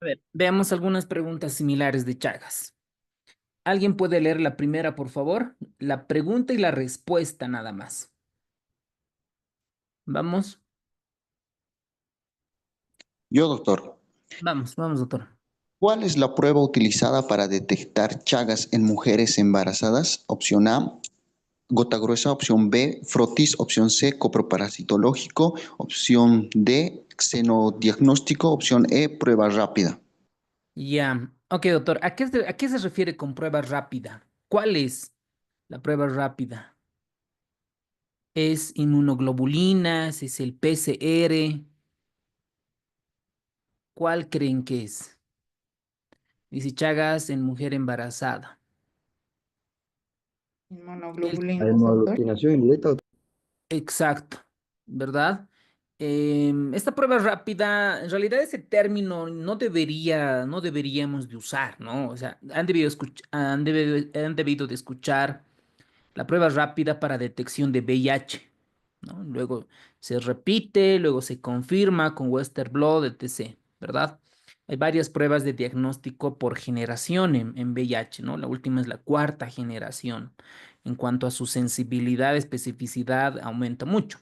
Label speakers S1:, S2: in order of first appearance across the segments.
S1: A ver, veamos algunas preguntas similares de Chagas. ¿Alguien puede leer la primera, por favor? La pregunta y la respuesta nada más. Vamos,
S2: Yo, doctor,
S1: vamos, doctor.
S2: ¿cuál es la prueba utilizada para detectar Chagas en mujeres embarazadas? Opción A, gota gruesa. Opción B, frotis. Opción C, coproparasitológico. Opción D, xenodiagnóstico. Opción E, prueba rápida.
S1: Ya. Ok, doctor. ¿A qué se refiere con prueba rápida? ¿Cuál es la prueba rápida? ¿Es inmunoglobulinas? ¿Es el PCR? ¿Cuál creen que es? Dice Chagas en mujer embarazada. El
S3: La
S4: Inmunoglobulinas, doctor.
S3: hemaglutinación indirecta.
S1: exacto, ¿verdad? Esta prueba rápida, en realidad ese término no deberíamos de usar, ¿no? O sea, han debido de escuchar la prueba rápida para detección de VIH, ¿no? Luego se repite, luego se confirma con Western blot, etc., ¿verdad? Hay varias pruebas de diagnóstico por generación en VIH, ¿no? La última es la cuarta generación. En cuanto a su sensibilidad, especificidad, aumenta mucho.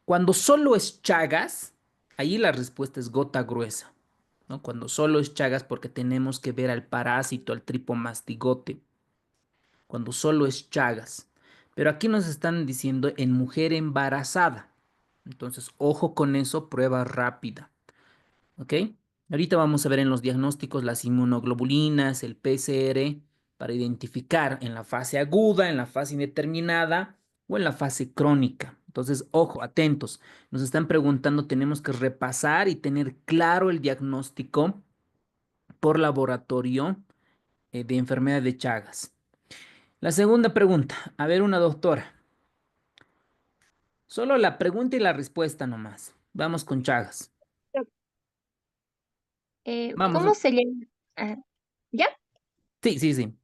S1: Cuando solo es Chagas, ahí la respuesta es gota gruesa, ¿no? Cuando solo es Chagas porque tenemos que ver al parásito, al tripomastigote, cuando solo es Chagas. Pero aquí nos están diciendo en mujer embarazada. Entonces, ojo con eso, prueba rápida, ¿ok? Ahorita vamos a ver en los diagnósticos las inmunoglobulinas, el PCR, para identificar en la fase aguda, en la fase indeterminada o en la fase crónica. Entonces, ojo, atentos. Nos están preguntando, tenemos que repasar y tener claro el diagnóstico por laboratorio de enfermedad de Chagas. La segunda pregunta, a ver, una doctora. Solo la pregunta y la respuesta nomás. Vamos con Chagas. Vamos.
S5: ¿Cómo se lleva, ah, ¿ya?
S1: Sí, sí, sí.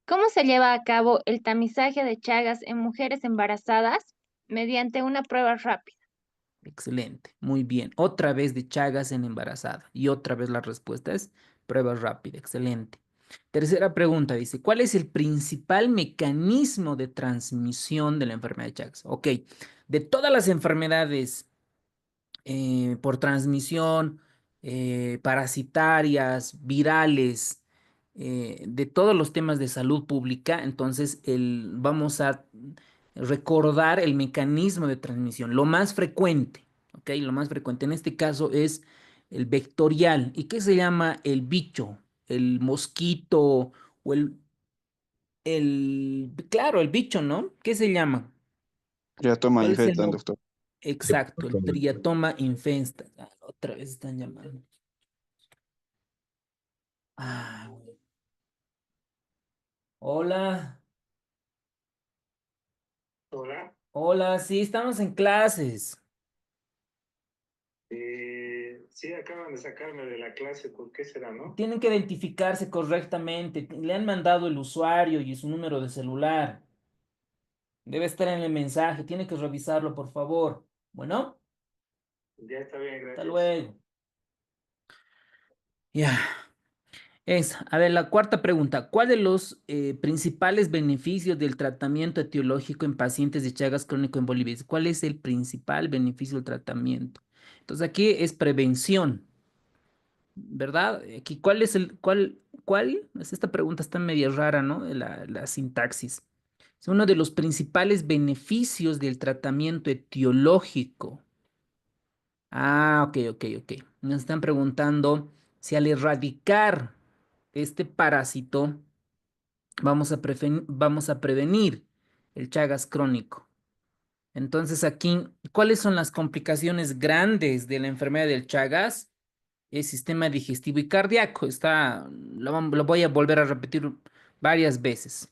S5: ¿Cómo se lleva a cabo el tamizaje de Chagas en mujeres embarazadas mediante una prueba rápida?
S1: Excelente, muy bien. Otra vez de Chagas en embarazada. Y otra vez la respuesta es prueba rápida. Excelente. Tercera pregunta dice, ¿cuál es el principal mecanismo de transmisión de la enfermedad de Chagas? Ok, de todas las enfermedades por transmisión, parasitarias, virales, de todos los temas de salud pública, entonces vamos a recordar el mecanismo de transmisión, lo más frecuente, ¿ok? Lo más frecuente en este caso es el vectorial. ¿Y qué se llama el bicho? El mosquito o claro, el bicho, ¿no? ¿Qué se llama?
S2: Ya toma
S1: ¿Cuál es el
S2: infectan,
S1: nombre?
S2: doctor.
S1: Exacto, el Triatoma infesta. Ah, otra vez están llamando. Ah, hola,
S6: Hola,
S1: hola, sí, estamos en clases.
S6: sí, acaban de sacarme de la clase, ¿por qué será, no?
S1: Tienen que identificarse correctamente. Le han mandado el usuario y su número de celular. Debe estar en el mensaje. Tiene que revisarlo, por favor. Bueno,
S6: Ya está bien,
S1: hasta
S6: gracias.
S1: luego. Ya. A ver, la cuarta pregunta. ¿Cuál de los principales beneficios del tratamiento etiológico en pacientes de Chagas crónico en Bolivia? ¿Cuál es el principal beneficio del tratamiento? Entonces aquí es prevención, ¿verdad? Aquí, ¿cuál? Esta pregunta está media rara, ¿no? La sintaxis. Es uno de los principales beneficios del tratamiento etiológico. Ah, ok. Nos están preguntando si al erradicar este parásito vamos a prevenir el Chagas crónico. Entonces aquí, ¿cuáles son las complicaciones grandes de la enfermedad del Chagas? El sistema digestivo y cardíaco. Lo voy a volver a repetir varias veces.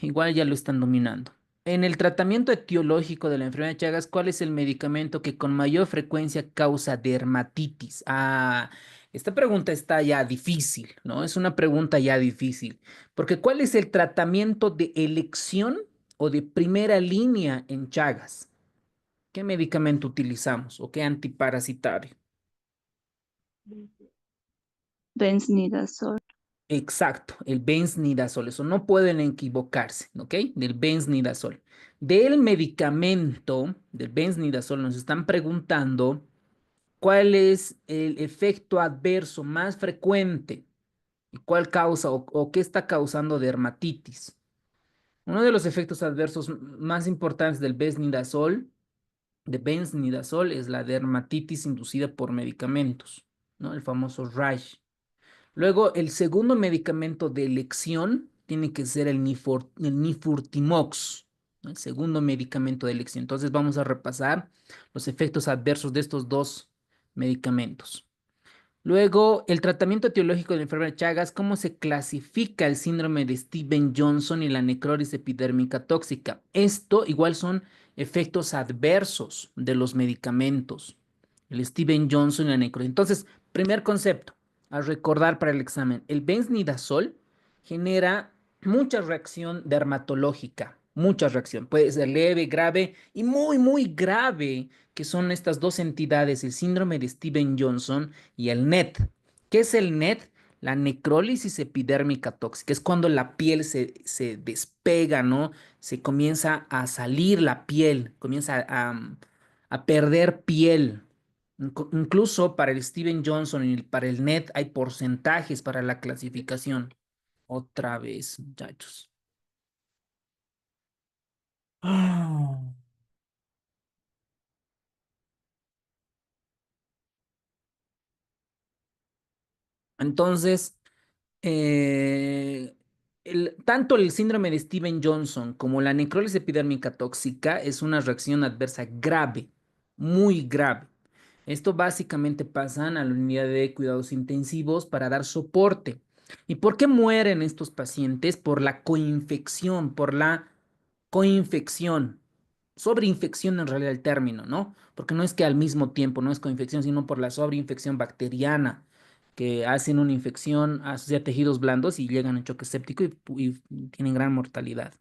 S1: Igual ya lo están dominando. En el tratamiento etiológico de la enfermedad de Chagas, ¿cuál es el medicamento que con mayor frecuencia causa dermatitis? Ah, esta pregunta está ya difícil, ¿no? Es una pregunta ya difícil. Porque ¿cuál es el tratamiento de elección o de primera línea en Chagas? ¿Qué medicamento utilizamos o qué antiparasitario?
S3: Benznidazol.
S1: Exacto, el benznidazol, eso no pueden equivocarse, ¿ok? Del benznidazol. Del medicamento, del benznidazol, nos están preguntando cuál es el efecto adverso más frecuente y cuál causa o qué está causando dermatitis. Uno de los efectos adversos más importantes del benznidazol es la dermatitis inducida por medicamentos, ¿no? El famoso rash. Luego, el segundo medicamento de elección tiene que ser el nifurtimox, ¿no? El segundo medicamento de elección. Entonces, vamos a repasar los efectos adversos de estos dos medicamentos. Luego, el tratamiento etiológico de la enfermedad de Chagas, ¿cómo se clasifica el síndrome de Steven-Johnson y la necrosis epidérmica tóxica? Esto igual son efectos adversos de los medicamentos, el Steven-Johnson y la necrosis. Entonces, primer concepto a recordar para el examen, el benznidazol genera mucha reacción dermatológica, mucha reacción. Puede ser leve, grave y muy, muy grave, que son estas dos entidades, el síndrome de Steven-Johnson y el NET. ¿Qué es el NET? La necrólisis epidérmica tóxica. Es cuando la piel se despega, ¿no? Se comienza a salir la piel, comienza a perder piel. Incluso para el Steven Johnson y para el NET hay porcentajes para la clasificación. Otra vez, muchachos. Ah. Entonces, tanto el síndrome de Steven Johnson como la necrólisis epidérmica tóxica es una reacción adversa grave, muy grave. Esto básicamente pasan a la unidad de cuidados intensivos para dar soporte. ¿Y por qué mueren estos pacientes? Por la coinfección, por la coinfección. Sobreinfección en realidad el término, ¿no? Porque no es que al mismo tiempo, no es coinfección, sino por la sobreinfección bacteriana que hacen una infección hacia tejidos blandos y llegan a choque séptico y tienen gran mortalidad.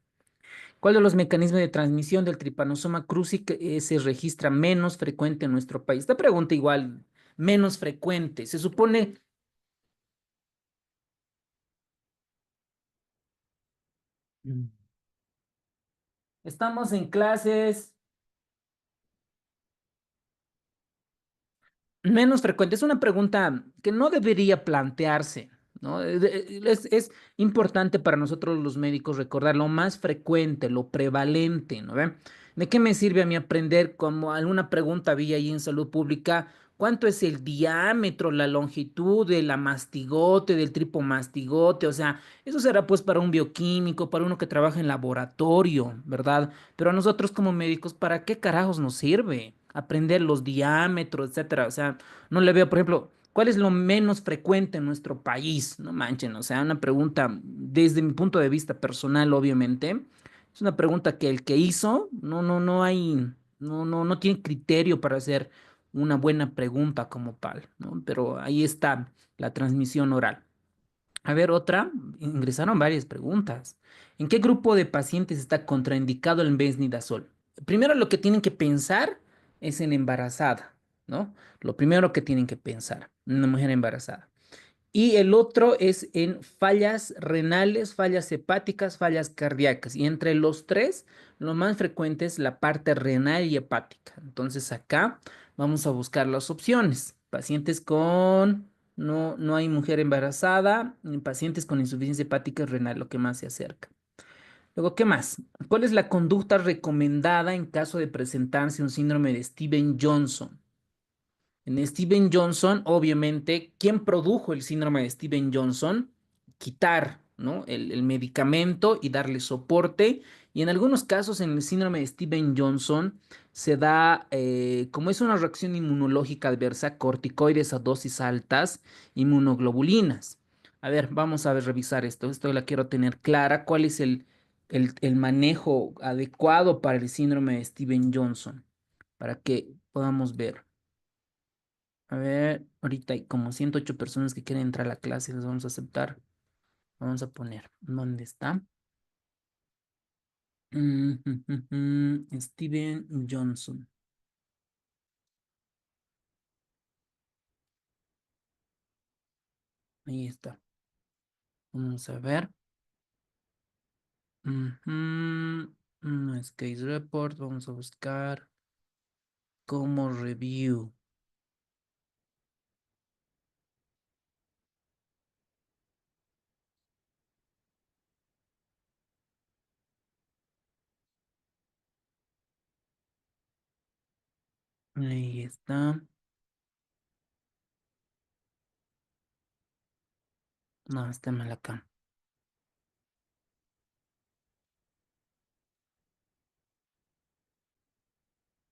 S1: ¿Cuál de los mecanismos de transmisión del Trypanosoma cruzi que se registra menos frecuente en nuestro país? Esta pregunta igual, menos frecuente. Se supone... Mm. Estamos en clases menos frecuente. Es una pregunta que no debería plantearse, ¿no? Es importante para nosotros los médicos recordar lo más frecuente, lo prevalente, ¿no ve? ¿De qué me sirve a mí aprender como alguna pregunta había ahí en salud pública? ¿Cuánto es el diámetro, la longitud de la mastigote, del tripomastigote? O sea, eso será pues para un bioquímico, para uno que trabaja en laboratorio, ¿verdad? Pero a nosotros como médicos, ¿para qué carajos nos sirve aprender los diámetros, etcétera? O sea, no le veo, por ejemplo, ¿cuál es lo menos frecuente en nuestro país? No manchen, o sea, una pregunta desde mi punto de vista personal, obviamente. Es una pregunta que el que hizo no hay, no tiene criterio para hacer una buena pregunta como tal, ¿no? Pero ahí está la transmisión oral. A ver, otra, ingresaron varias preguntas. ¿En qué grupo de pacientes está contraindicado el benznidazol? Primero lo que tienen que pensar es en embarazada, ¿no? Lo primero que tienen que pensar, una mujer embarazada. Y el otro es en fallas renales, fallas hepáticas, fallas cardíacas. Y entre los tres, lo más frecuente es la parte renal y hepática. Entonces acá vamos a buscar las opciones. Pacientes con, no hay mujer embarazada, ni pacientes con insuficiencia hepática y renal, lo que más se acerca. Luego, ¿qué más? ¿Cuál es la conducta recomendada en caso de presentarse un síndrome de Steven Johnson? En Steven Johnson, obviamente, ¿quién produjo el síndrome de Steven Johnson? Quitar, ¿no? El medicamento y darle soporte. Y en algunos casos, en el síndrome de Steven Johnson, se da, como es una reacción inmunológica adversa, corticoides a dosis altas, inmunoglobulinas. A ver, vamos a ver, revisar esto. Esto la quiero tener clara. ¿Cuál es el manejo adecuado para el síndrome de Steven Johnson? Para que podamos ver. A ver, ahorita hay como 108 personas que quieren entrar a la clase, las vamos a aceptar. Vamos a poner, ¿dónde está? Steven Johnson. Ahí está. Vamos a ver. Ujú. No es case report. Vamos a buscar como review. Ahí está. No, está mal acá.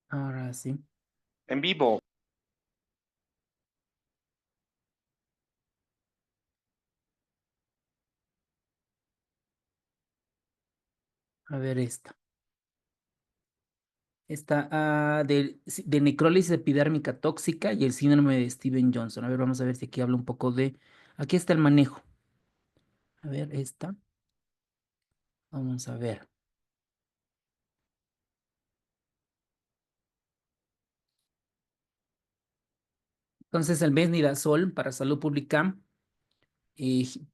S1: Ahora sí.
S4: En vivo.
S1: A ver esta. Esta de necrólisis epidérmica tóxica y el síndrome de Steven Johnson. A ver, vamos a ver si aquí habla un poco de... Aquí está el manejo. A ver, esta. Vamos a ver. Entonces, el mesnidazol para salud pública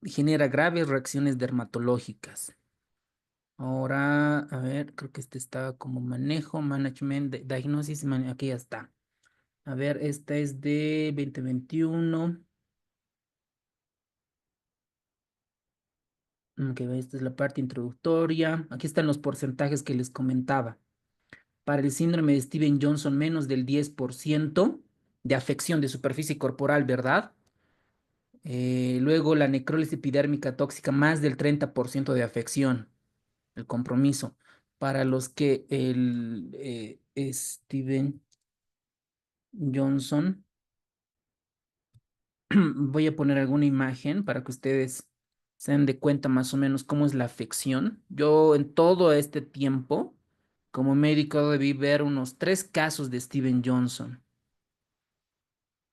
S1: genera graves reacciones dermatológicas. Ahora, a ver, creo que este está como manejo, management, diagnosis, aquí ya está. A ver, esta es de 2021. Ok, esta es la parte introductoria. Aquí están los porcentajes que les comentaba. Para el síndrome de Steven Johnson, menos del 10% de afección de superficie corporal, ¿verdad? Luego la necrólisis epidérmica tóxica, más del 30% de afección, el compromiso. Para los que el Steven Johnson, voy a poner alguna imagen para que ustedes se den de cuenta más o menos cómo es la afección. Yo en todo este tiempo, como médico, debí ver unos 3 casos de Steven Johnson.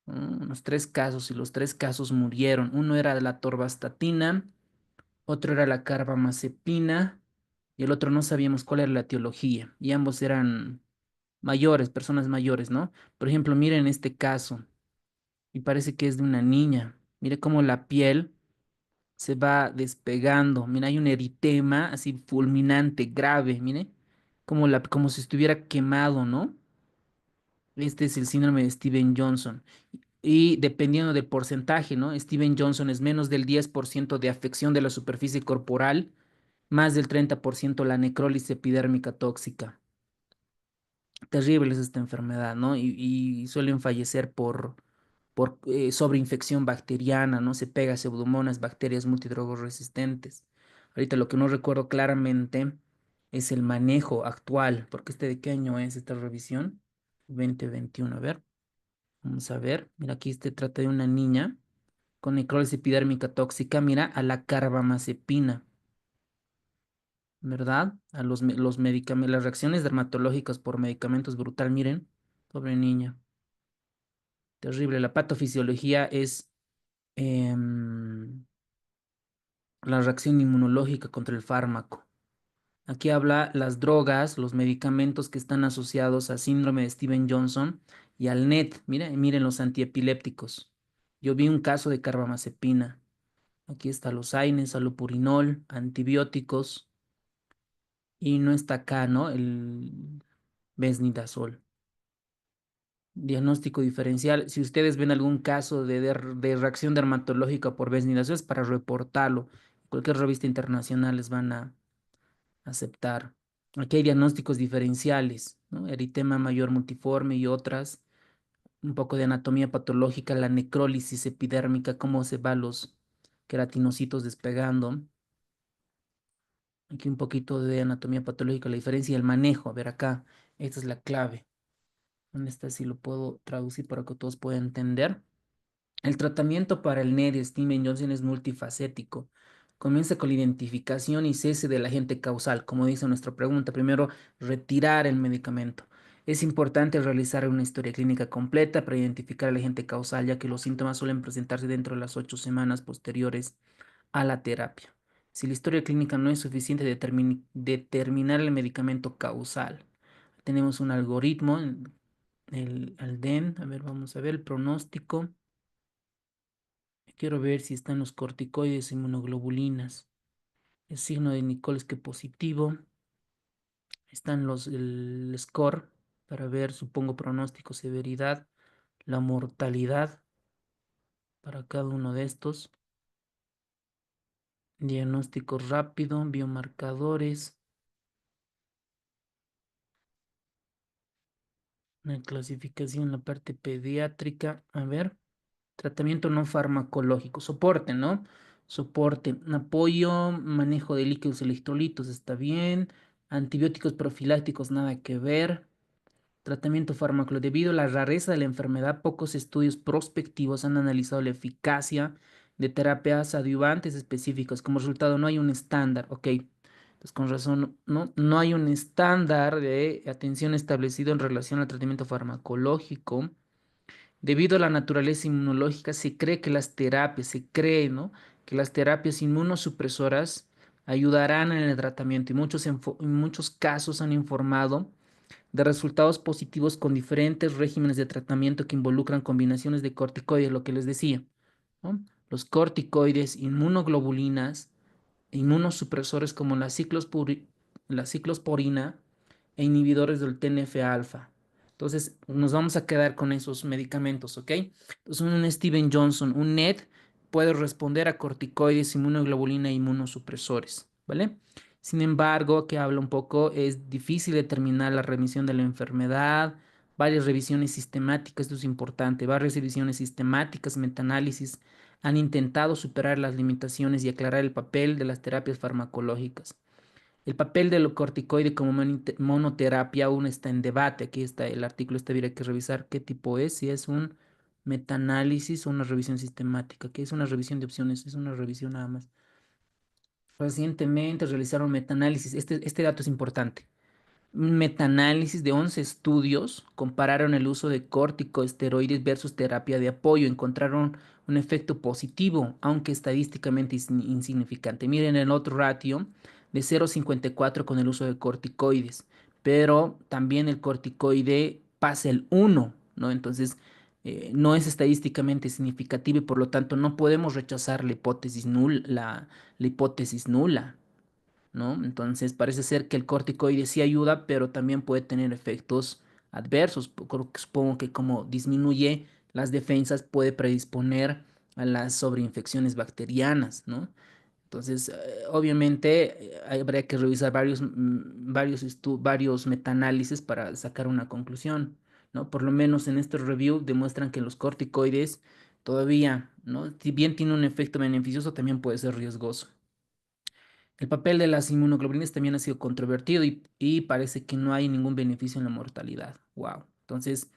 S1: Unos 3 casos y los 3 casos murieron. Uno era de la torvastatina, otro era la carbamazepina y el otro no sabíamos cuál era la etiología. Y ambos eran mayores, personas mayores, ¿no? Por ejemplo, miren este caso y parece que es de una niña. Mire cómo la piel se va despegando. Mira, hay un eritema así fulminante, grave, mire, como si estuviera quemado, ¿no? Este es el síndrome de Steven Johnson. Y dependiendo del porcentaje, ¿no? Steven Johnson es menos del 10% de afección de la superficie corporal, más del 30% la necrólisis epidérmica tóxica. Terrible es esta enfermedad, ¿no? Y suelen fallecer por sobreinfección bacteriana, ¿no? Se pega a pseudomonas, bacterias multidrogos resistentes. Ahorita lo que no recuerdo claramente es el manejo actual, porque ¿de qué año es esta revisión? 2021, a ver, vamos a ver. Mira, aquí se trata de una niña con necrosis epidérmica tóxica, mira, a la carbamazepina, ¿verdad? A los medicamentos, las reacciones dermatológicas por medicamentos brutal, miren, pobre niña, terrible. La patofisiología es em, la reacción inmunológica contra el fármaco. Aquí habla las drogas, los medicamentos que están asociados al síndrome de Steven Johnson y al NET. Miren los antiepilépticos. Yo vi un caso de carbamazepina. Aquí está los AINES, allopurinol, antibióticos y no está acá, ¿no? El besnidazol. Diagnóstico diferencial. Si ustedes ven algún caso de reacción dermatológica por besnidazol es para reportarlo. Cualquier revista internacional les van a aceptar. Aquí hay diagnósticos diferenciales, ¿no? Eritema mayor multiforme y otras. Un poco de anatomía patológica, la necrólisis epidérmica, cómo se van los queratinocitos despegando. Aquí un poquito de anatomía patológica, la diferencia y el manejo. A ver acá, esta es la clave. ¿Dónde está? Si lo puedo traducir para que todos puedan entender. El tratamiento para el NED Steven Johnson es multifacético. Comienza con la identificación y cese del agente causal. Como dice nuestra pregunta, primero retirar el medicamento. Es importante realizar una historia clínica completa para identificar el agente causal, ya que los síntomas suelen presentarse dentro de las 8 semanas posteriores a la terapia. Si la historia clínica no es suficiente, determinar el medicamento causal. Tenemos un algoritmo, el ALDEN. A ver, vamos a ver el pronóstico. Quiero ver si están los corticoides inmunoglobulinas. El signo de Nichols que positivo. Están el score para ver, supongo, pronóstico, severidad, la mortalidad para cada uno de estos. Diagnóstico rápido, biomarcadores, una clasificación en la parte pediátrica. A ver, tratamiento no farmacológico, soporte, ¿no? Soporte, apoyo, manejo de líquidos electrolitos, está bien. Antibióticos profilácticos, nada que ver. Tratamiento fármaco. Debido a la rareza de la enfermedad, pocos estudios prospectivos han analizado la eficacia de terapias adyuvantes específicas. Como resultado, no hay un estándar. Ok, pues con razón, no hay un estándar de atención establecido en relación al tratamiento farmacológico. Debido a la naturaleza inmunológica, se cree, ¿no? Que las terapias inmunosupresoras ayudarán en el tratamiento y en muchos casos han informado de resultados positivos con diferentes regímenes de tratamiento que involucran combinaciones de corticoides, lo que les decía, ¿no? Los corticoides, inmunoglobulinas, inmunosupresores como la ciclosporina e inhibidores del TNF-alfa. Entonces, nos vamos a quedar con esos medicamentos, ¿ok? Entonces, un Steven Johnson, un NET, puede responder a corticoides, inmunoglobulina e inmunosupresores, ¿vale? Sin embargo, que habla un poco, es difícil determinar la remisión de la enfermedad, varias revisiones sistemáticas, esto es importante, varias revisiones sistemáticas, metaanálisis, han intentado superar las limitaciones y aclarar el papel de las terapias farmacológicas. El papel del corticoide como monoterapia aún está en debate. Aquí está el artículo, habría que revisar qué tipo es, si es un metaanálisis o una revisión sistemática, que es una revisión de opciones, es una revisión nada más. Recientemente realizaron metaanálisis, este dato es importante. Un metaanálisis de 11 estudios compararon el uso de corticosteroides versus terapia de apoyo. Encontraron un efecto positivo, aunque estadísticamente insignificante. Miren el otro ratio de 0,54 con el uso de corticoides, pero también el corticoide pasa el 1, ¿no? Entonces, no es estadísticamente significativo y por lo tanto no podemos rechazar la hipótesis nula, la hipótesis nula. ¿No? Entonces parece ser que el corticoide sí ayuda, pero también puede tener efectos adversos. Supongo que como disminuye las defensas puede predisponer a las sobreinfecciones bacterianas, ¿no? Entonces, obviamente, habría que revisar varios metaanálisis para sacar una conclusión, ¿no? Por lo menos en este review demuestran que los corticoides todavía, ¿no? Si bien tiene un efecto beneficioso, también puede ser riesgoso. El papel de las inmunoglobulinas también ha sido controvertido y parece que no hay ningún beneficio en la mortalidad. Wow. Entonces,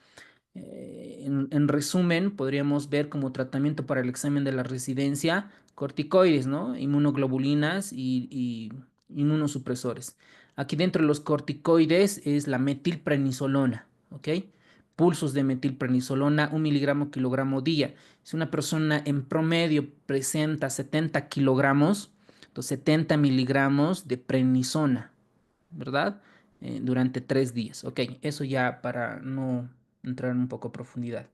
S1: en resumen, podríamos ver como tratamiento para el examen de la residencia corticoides, ¿no? Inmunoglobulinas y inmunosupresores. Aquí dentro de los corticoides es la metilprednisolona, ¿ok? Pulsos de metilprednisolona, 1 mg/kg día. Si una persona en promedio presenta 70 kilogramos, entonces 70 miligramos de prednisona, ¿verdad? Durante 3 días. Ok, eso ya para no entrar un poco a profundidad.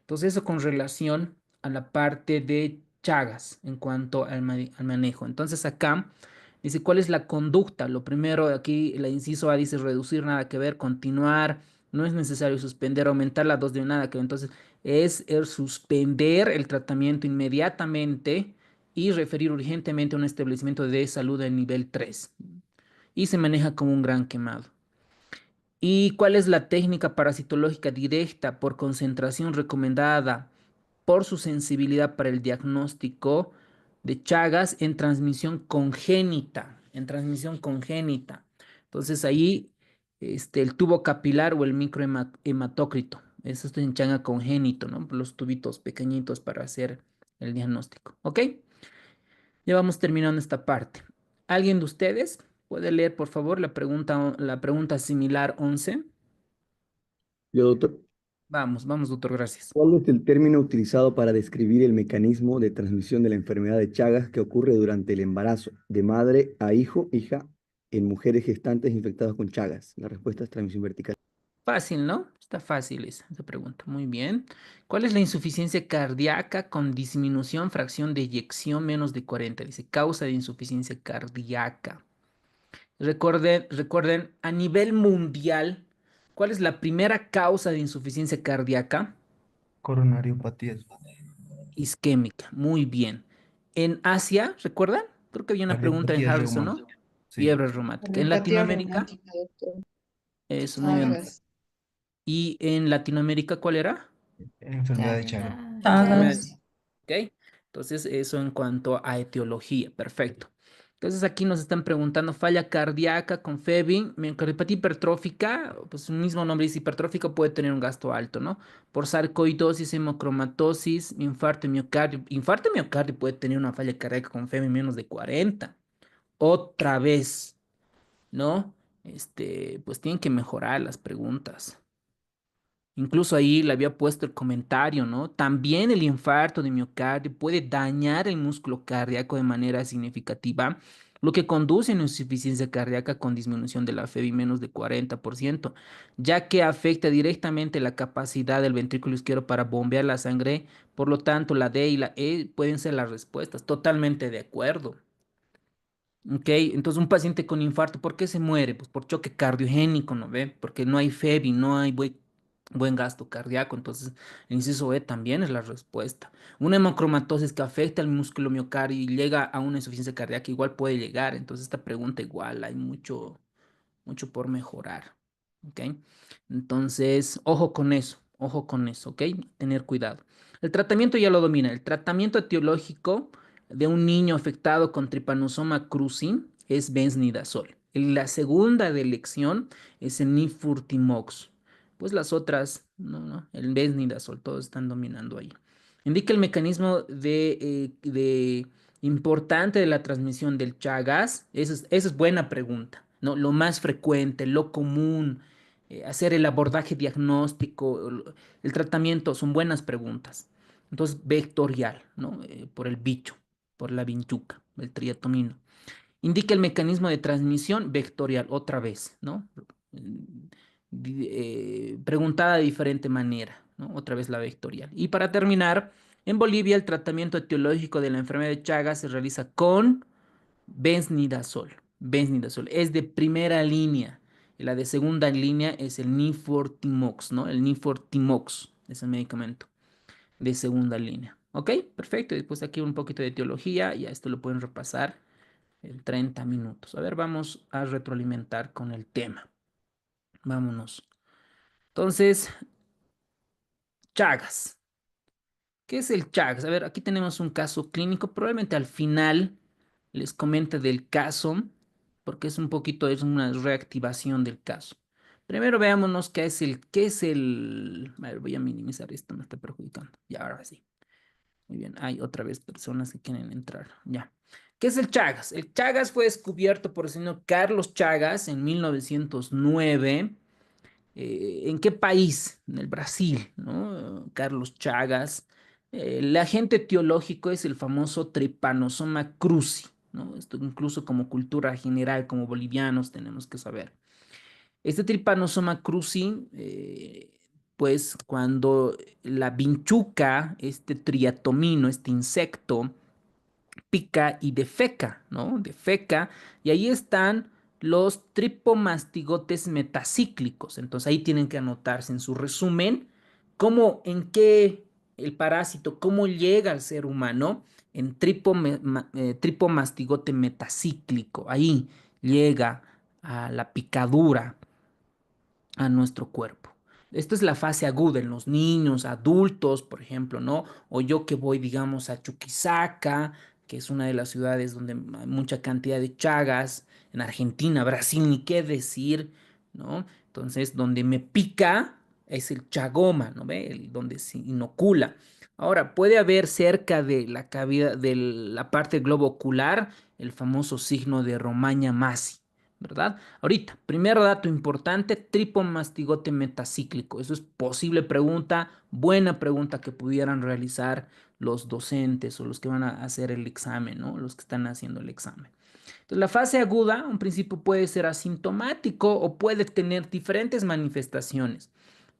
S1: Entonces eso con relación a la parte de Chagas en cuanto al manejo. Entonces acá dice cuál es la conducta. Lo primero aquí, la inciso A dice reducir, nada que ver, continuar, no es necesario suspender, aumentar la dosis de nada que ver. Entonces es el suspender el tratamiento inmediatamente y referir urgentemente a un establecimiento de salud de nivel 3. Y se maneja como un gran quemado. ¿Y cuál es la técnica parasitológica directa por concentración recomendada por su sensibilidad para el diagnóstico de Chagas en transmisión congénita? En transmisión congénita. Entonces ahí el tubo capilar o el microhematócrito. Eso es en Chaga congénito, ¿no? Los tubitos pequeñitos para hacer el diagnóstico. ¿Ok? Ya vamos terminando esta parte. ¿Alguien de ustedes puede leer, por favor, la pregunta similar 11?
S4: Yo, doctor,
S1: Vamos, doctor, gracias.
S4: ¿cuál es el término utilizado para describir el mecanismo de transmisión de la enfermedad de Chagas que ocurre durante el embarazo de madre a hijo, hija, en mujeres gestantes infectadas con Chagas? La respuesta es transmisión vertical.
S1: Fácil, ¿no? Está fácil esa pregunta. Muy bien. ¿Cuál es la insuficiencia cardíaca con disminución fracción de eyección menos de 40? Dice causa de insuficiencia cardíaca. Recuerden, a nivel mundial, ¿cuál es la primera causa de insuficiencia cardíaca?
S7: Coronariopatía
S1: Isquémica. Muy bien. En Asia, ¿recuerdan? Creo que había una pregunta en
S7: cardiopatía
S1: Harrison, ¿no?
S7: reumática. Sí.
S1: Fiebre reumática. En
S8: Homeopatía
S1: Latinoamérica,
S8: reumática, doctor.
S1: eso, muy bien.
S8: Chagas.
S1: ¿Y en Latinoamérica cuál era?
S7: Enfermedad de Chagas.
S8: Chagas.
S1: ¿Ok? Entonces, eso en cuanto a etiología. Perfecto. Entonces, aquí nos están preguntando falla cardíaca con FEBI, miocardiopatía hipertrófica, pues el mismo nombre dice hipertrófica, puede tener un gasto alto, ¿no? Por sarcoidosis, hemocromatosis, infarto de miocardio. Infarto de miocardio puede tener una falla cardíaca con FEBI menos de 40. Otra vez, ¿no? Pues tienen que mejorar las preguntas. Incluso ahí le había puesto el comentario, ¿no? También el infarto de miocardio puede dañar el músculo cardíaco de manera significativa, lo que conduce a una insuficiencia cardíaca con disminución de la FEBI menos de 40%, ya que afecta directamente la capacidad del ventrículo izquierdo para bombear la sangre. Por lo tanto, la D y la E pueden ser las respuestas. Totalmente de acuerdo. Ok, entonces un paciente con infarto, ¿por qué se muere? Pues por choque cardiogénico, ¿no ve? Porque no hay FEBI, no hay buen gasto cardíaco, entonces el inciso E también es la respuesta. Una hemocromatosis que afecta al músculo miocardio y llega a una insuficiencia cardíaca igual puede llegar, entonces esta pregunta igual hay mucho por mejorar, ¿ok? Entonces, ojo con eso, ¿ok? Tener cuidado. El tratamiento ya lo domina. El tratamiento etiológico de un niño afectado con Trypanosoma cruzi es benznidazol. La segunda de elección es el nifurtimox. Pues las otras, no, el benznidazol, todos están dominando ahí. Indica el mecanismo de importante de la transmisión del Chagas. Esa es buena pregunta, ¿no? Lo más frecuente, lo común, hacer el abordaje diagnóstico, el tratamiento, son buenas preguntas. Entonces, vectorial, ¿no? Por el bicho, por la vinchuca, el triatomino. Indica el mecanismo de transmisión vectorial, otra vez, ¿no? Preguntada de diferente manera, ¿no? Otra vez la vectorial. Y para terminar, en Bolivia el tratamiento etiológico de la enfermedad de Chagas se realiza con benznidazol. Benznidazol es de primera línea. Y la de segunda línea es el Nifortimox, ¿no? El Nifortimox es el medicamento de segunda línea. ¿Ok? Perfecto. Después aquí un poquito de etiología. Ya esto lo pueden repasar en 30 minutos. A ver, vamos a retroalimentar con el tema. Vámonos. Entonces, Chagas. ¿Qué es el Chagas? A ver, aquí tenemos un caso clínico. Probablemente al final les comente del caso, porque es una reactivación del caso. Primero veámonos qué es el. A ver, voy a minimizar esto, me está perjudicando. Ya, ahora sí. Muy bien, hay otra vez personas que quieren entrar. Ya. ¿Qué es el Chagas? El Chagas fue descubierto por el señor Carlos Chagas en 1909. ¿En qué país? En el Brasil, ¿no? Carlos Chagas. El agente etiológico es el famoso Trypanosoma cruzi, ¿no? Esto incluso como cultura general, como bolivianos, tenemos que saber. Este Trypanosoma cruzi, pues cuando la vinchuca, este triatomino, este insecto, pica y defeca, ¿no? Defeca, y ahí están los tripomastigotes metacíclicos. Entonces ahí tienen que anotarse en su resumen en qué el parásito, cómo llega al ser humano en tripomastigote metacíclico. Ahí llega a la picadura a nuestro cuerpo. Esta es la fase aguda en los niños, adultos, por ejemplo, ¿no? O yo que voy, digamos, a Chuquisaca, que es una de las ciudades donde hay mucha cantidad de chagas, en Argentina, Brasil, ni qué decir, ¿no? Entonces, donde me pica es el chagoma, ¿no ve? Donde se inocula. Ahora, puede haber cerca de la cavidad, de la parte globo ocular, el famoso signo de Romaña Masi, ¿verdad? Ahorita, primer dato importante, tripomastigote metacíclico. Eso es posible pregunta, buena pregunta que pudieran realizar los docentes o los que van a hacer el examen, ¿no? Los que están haciendo el examen. Entonces, la fase aguda, un principio puede ser asintomático o puede tener diferentes manifestaciones.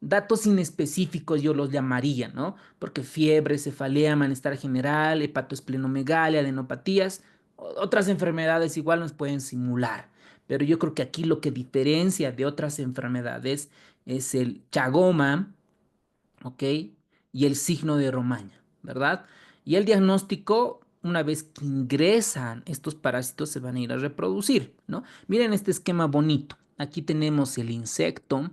S1: Datos inespecíficos yo los llamaría, ¿no? Porque fiebre, cefalea, malestar general, hepatoesplenomegalia, adenopatías, otras enfermedades igual nos pueden simular. Pero yo creo que aquí lo que diferencia de otras enfermedades es el chagoma, ¿ok? Y el signo de Romaña, ¿verdad? Y el diagnóstico, una vez que ingresan estos parásitos, se van a ir a reproducir, ¿no? Miren este esquema bonito. Aquí tenemos el insecto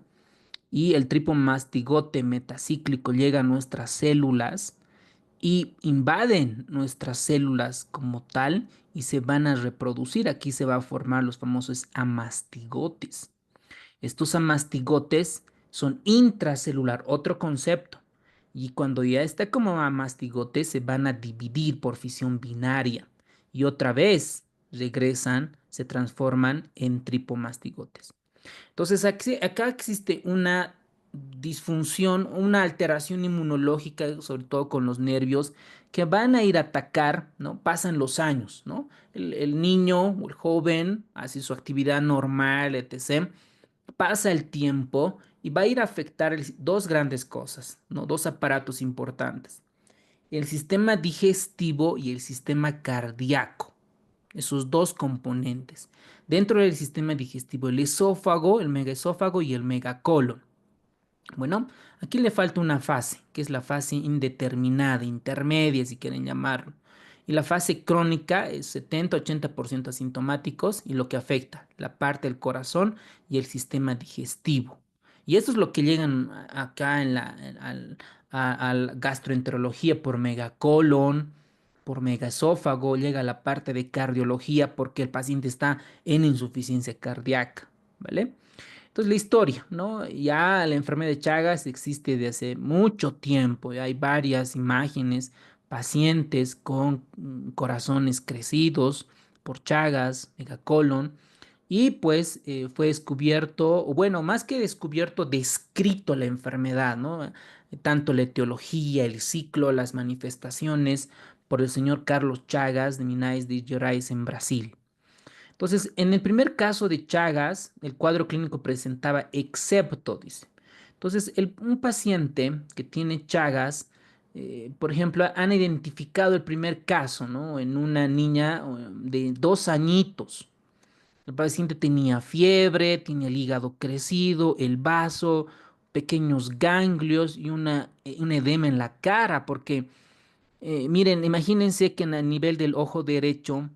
S1: y el tripomastigote metacíclico llega a nuestras células y invaden nuestras células como tal y se van a reproducir. Aquí se va a formar los famosos amastigotes. Estos amastigotes son intracelular, otro concepto. Y cuando ya está como amastigote, se van a dividir por fisión binaria. Y otra vez regresan, se transforman en tripomastigotes. Entonces, acá existe una disfunción, una alteración inmunológica, sobre todo con los nervios, que van a ir a atacar, ¿no? Pasan los años, ¿no? El niño o el joven hace su actividad normal, etc. Pasa el tiempo y va a ir a afectar dos grandes cosas, ¿no? Dos aparatos importantes. El sistema digestivo y el sistema cardíaco. Esos dos componentes. Dentro del sistema digestivo, el esófago, el megaesófago y el megacolon. Bueno, aquí le falta una fase, que es la fase indeterminada, intermedia, si quieren llamarlo. Y la fase crónica es 70-80% asintomáticos y lo que afecta la parte del corazón y el sistema digestivo. Y esto es lo que llegan acá al gastroenterología por megacolon, por megaesófago, llega a la parte de cardiología porque el paciente está en insuficiencia cardíaca, ¿vale? Entonces, la historia, ¿no? Ya la enfermedad de Chagas existe desde hace mucho tiempo. Ya hay varias imágenes, pacientes con corazones crecidos por Chagas, megacolon, y pues fue descubierto, o bueno, más que descubierto, descrito la enfermedad, ¿no? Tanto la etiología, el ciclo, las manifestaciones por el señor Carlos Chagas de Minas de Gerais en Brasil. Entonces, en el primer caso de Chagas, el cuadro clínico presentaba excepto, dice. Entonces, un paciente que tiene Chagas, por ejemplo, han identificado el primer caso, ¿no? En una niña de 2 añitos. El paciente tenía fiebre, tenía el hígado crecido, el vaso, pequeños ganglios y un edema en la cara, porque miren, imagínense que a nivel del ojo derecho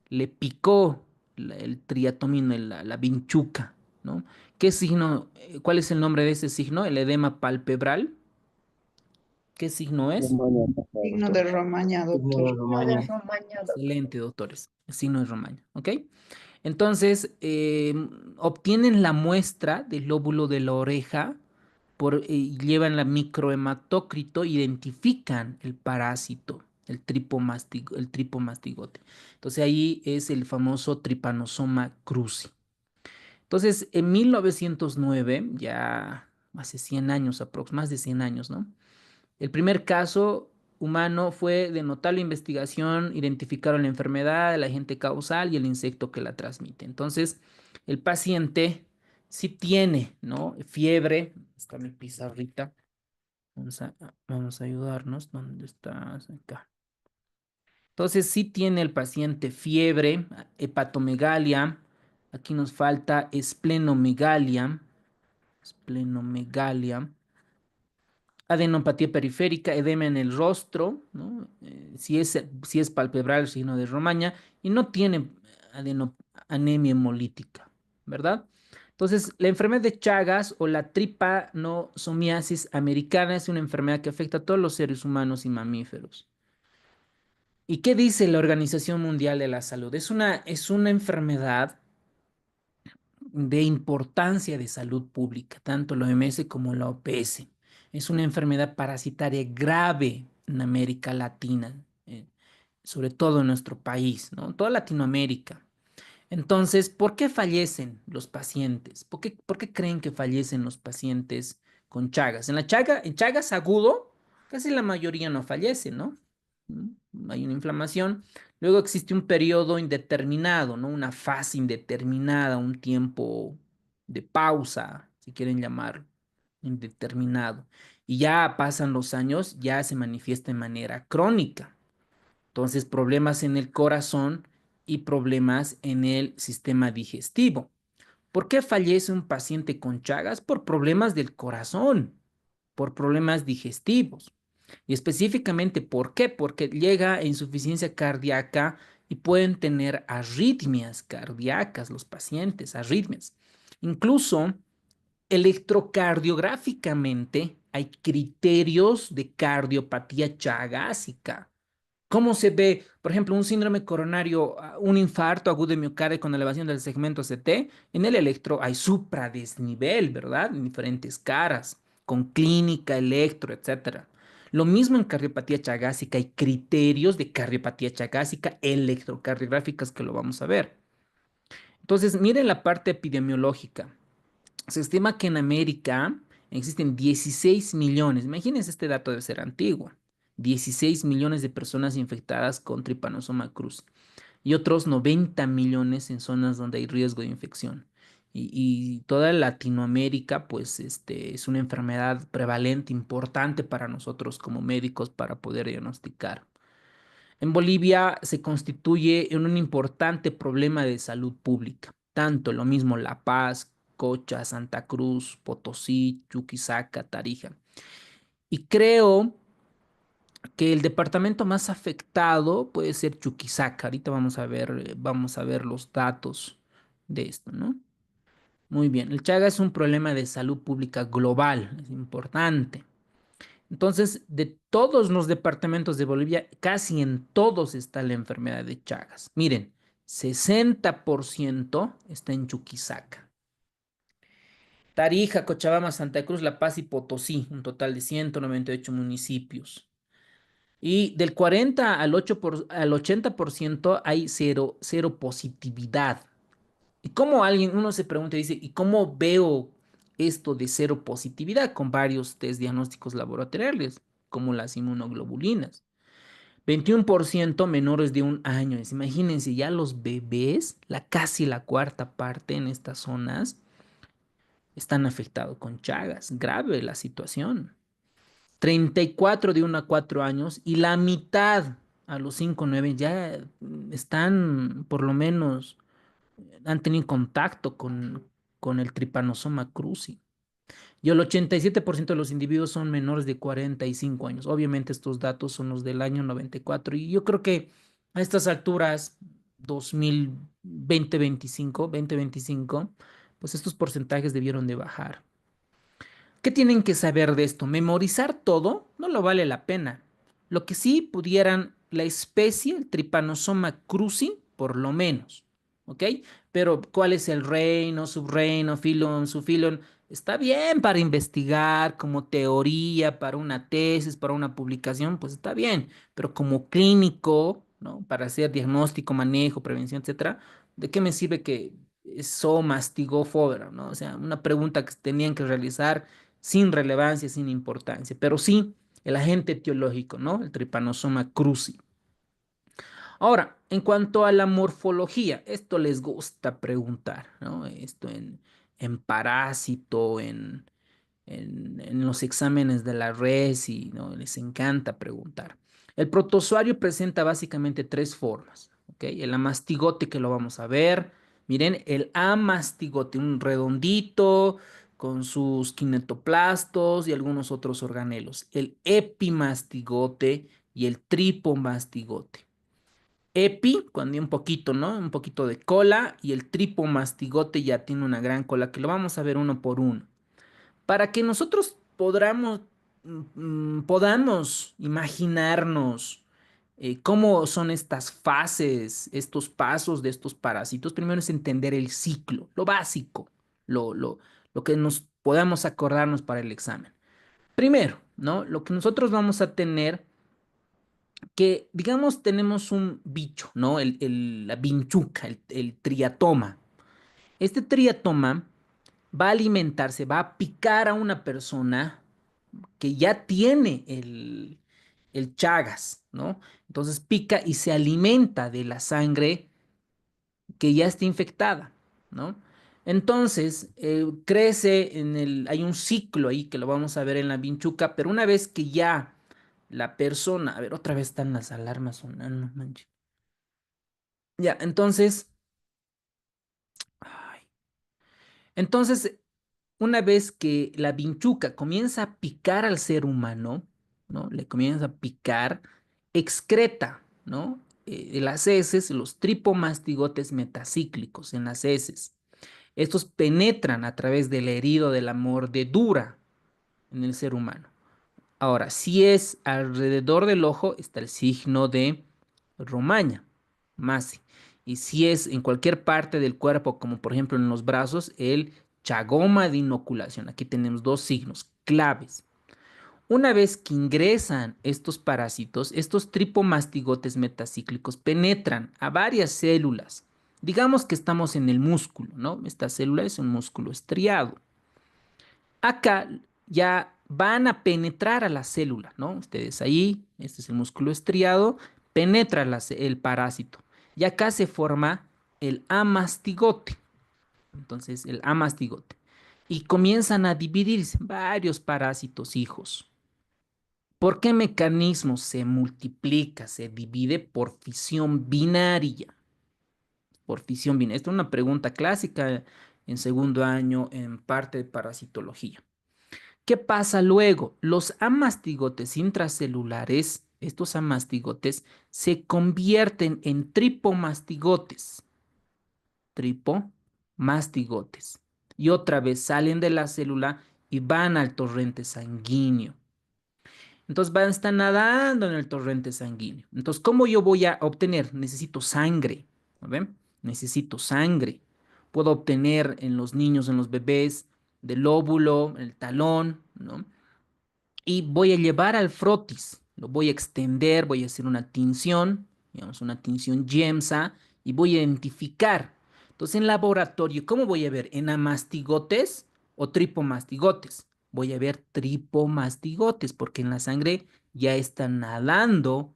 S1: le picó el triatomino, la vinchuca, ¿no? ¿Qué signo, cuál es el nombre de ese signo? El edema palpebral. ¿Qué signo es?
S4: Romaña,
S8: Signo
S4: doctor.
S8: de Romaña,
S7: Signo de
S8: doctor.
S7: Romaña.
S1: Excelente, doctores. El signo de Romaña, ¿ok? Entonces, obtienen la muestra del lóbulo de la oreja, llevan la microhematócrito, identifican el parásito, el tripomastigote. Entonces, ahí es el famoso Trypanosoma cruzi. Entonces, en 1909, ya hace 100 años, más de 100 años, ¿no? El primer caso humano fue de notable investigación, identificaron la enfermedad, el agente causal y el insecto que la transmite. Entonces, el paciente sí tiene, ¿no? Fiebre, está mi pizarrita, vamos a ayudarnos, ¿dónde estás? Acá. Entonces, sí tiene el paciente fiebre, hepatomegalia, aquí nos falta esplenomegalia, adenopatía periférica, edema en el rostro, ¿no? Si es palpebral, signo de Romaña, y no tiene anemia hemolítica, ¿verdad? Entonces, la enfermedad de Chagas o la tripanosomiasis americana es una enfermedad que afecta a todos los seres humanos y mamíferos. ¿Y qué dice la Organización Mundial de la Salud? Es una enfermedad de importancia de salud pública, tanto la OMS como la OPS. Es una enfermedad parasitaria grave en América Latina, sobre todo en nuestro país, ¿no? En toda Latinoamérica. Entonces, ¿por qué fallecen los pacientes? ¿Por qué creen que fallecen los pacientes con Chagas? En Chagas agudo, casi la mayoría no fallece, ¿no? Hay una inflamación. Luego existe un periodo indeterminado, ¿no? Una fase indeterminada, un tiempo de pausa, si quieren llamarlo, indeterminado. Y ya pasan los años, ya se manifiesta de manera crónica. Entonces, problemas en el corazón y problemas en el sistema digestivo. ¿Por qué fallece un paciente con Chagas? Por problemas del corazón, por problemas digestivos. Y específicamente, ¿por qué? Porque llega a insuficiencia cardíaca y pueden tener arritmias cardíacas los pacientes, arritmias. Incluso electrocardiográficamente hay criterios de cardiopatía chagásica. ¿Cómo se ve, por ejemplo, un síndrome coronario, un infarto agudo de miocardio con elevación del segmento CT? En el electro hay supradesnivel, ¿verdad? En diferentes caras, con clínica, electro, etcétera. Lo mismo en cardiopatía chagásica, hay criterios de cardiopatía chagásica electrocardiográficas que lo vamos a ver. Entonces, miren la parte epidemiológica. Se estima que en América existen 16 millones, imagínense este dato debe ser antiguo, 16 millones de personas infectadas con Trypanosoma cruzi y otros 90 millones en zonas donde hay riesgo de infección. Y toda Latinoamérica, pues, es una enfermedad prevalente, importante para nosotros como médicos para poder diagnosticar. En Bolivia se constituye en un importante problema de salud pública, tanto lo mismo La Paz, Cocha, Santa Cruz, Potosí, Chuquisaca, Tarija. Y creo que el departamento más afectado puede ser Chuquisaca. Ahorita vamos a ver los datos de esto, ¿no? Muy bien, el Chaga es un problema de salud pública global, es importante. Entonces, de todos los departamentos de Bolivia, casi en todos está la enfermedad de Chagas. Miren, 60% está en Chuquisaca. Tarija, Cochabamba, Santa Cruz, La Paz y Potosí, un total de 198 municipios. Y del 40 al 80% hay cero positividad. ¿Y cómo uno se pregunta y dice, ¿y cómo veo esto de cero positividad? Con varios test diagnósticos laboratoriales, como las inmunoglobulinas. 21% menores de 1 año. Imagínense, ya los bebés, casi la cuarta parte en estas zonas, están afectados con Chagas. Grave la situación. 34 de 1 a 4 años y la mitad a los 5 o 9 ya están por lo menos han tenido contacto con el Trypanosoma cruzi. Y el 87% de los individuos son menores de 45 años. Obviamente estos datos son los del año 94 y yo creo que a estas alturas, 2025, pues estos porcentajes debieron de bajar. ¿Qué tienen que saber de esto? Memorizar todo no lo vale la pena. Lo que sí pudieran la especie, el Trypanosoma cruzi, por lo menos, ¿ok? Pero ¿cuál es el reino, subreino, filón, subfilón? Está bien para investigar, como teoría, para una tesis, para una publicación, pues está bien, pero como clínico, ¿no? Para hacer diagnóstico, manejo, prevención, etcétera, ¿de qué me sirve que eso mastigó Fodor, ¿no? O sea, una pregunta que tenían que realizar sin relevancia, sin importancia, pero sí el agente etiológico, ¿no? El Trypanosoma cruzi. Ahora, en cuanto a la morfología, esto les gusta preguntar, ¿no? Esto en parásito, en los exámenes de la res y ¿no? Les encanta preguntar. El protozoario presenta básicamente tres formas, ¿ok? El amastigote que lo vamos a ver. Miren, el amastigote, un redondito con sus kinetoplastos y algunos otros organelos. El epimastigote y el tripomastigote. Epi, cuando hay un poquito, ¿no? Un poquito de cola y el tripomastigote ya tiene una gran cola que lo vamos a ver uno por uno. Para que nosotros podamos imaginarnos cómo son estas fases, estos pasos de estos parásitos, primero es entender el ciclo, lo básico, lo, lo, lo que nos podamos acordarnos para el examen. Primero, ¿no? Lo que nosotros vamos a tener, que digamos tenemos un bicho, ¿no? La vinchuca, el triatoma. Este triatoma va a alimentarse, va a picar a una persona que ya tiene el Chagas, ¿no? Entonces pica y se alimenta de la sangre que ya está infectada, ¿no? Entonces, crece hay un ciclo ahí que lo vamos a ver en la vinchuca, pero una vez que ya la persona, a ver, otra vez están las alarmas sonando, manche. Ya, entonces, ay, entonces, una vez que la vinchuca comienza a picar al ser humano, ¿no? Le comienza a picar, excreta, ¿no? De las heces, los tripomastigotes metacíclicos en las heces. Estos penetran a través del herido de la mordedura en el ser humano. Ahora, si es alrededor del ojo, está el signo de Romaña, Masi. Y si es en cualquier parte del cuerpo, como por ejemplo en los brazos, el chagoma de inoculación. Aquí tenemos dos signos claves. Una vez que ingresan estos parásitos, estos tripomastigotes metacíclicos penetran a varias células. Digamos que estamos en el músculo, ¿no? Esta célula es un músculo estriado. Acá ya van a penetrar a la célula, ¿no? Ustedes ahí, este es el músculo estriado, penetra el parásito. Y acá se forma el amastigote. Entonces, el amastigote. Y comienzan a dividirse varios parásitos hijos. ¿Por qué mecanismo se multiplica, se divide por fisión binaria? Por fisión binaria. Esta es una pregunta clásica en segundo año en parte de parasitología. ¿Qué pasa luego? Los amastigotes intracelulares, estos amastigotes, se convierten en tripomastigotes. Tripomastigotes. Y otra vez salen de la célula y van al torrente sanguíneo. Entonces van a estar nadando en el torrente sanguíneo. Entonces, ¿cómo yo voy a obtener? Necesito sangre. ¿No ven? Necesito sangre. Puedo obtener en los niños, en los bebés, del óvulo, el talón, ¿no? Y voy a llevar al frotis. Lo voy a extender, voy a hacer una tinción, digamos, una tinción YEMSA, y voy a identificar. Entonces, en laboratorio, ¿cómo voy a ver? ¿En amastigotes o tripomastigotes? Voy a ver tripomastigotes, porque en la sangre ya están nadando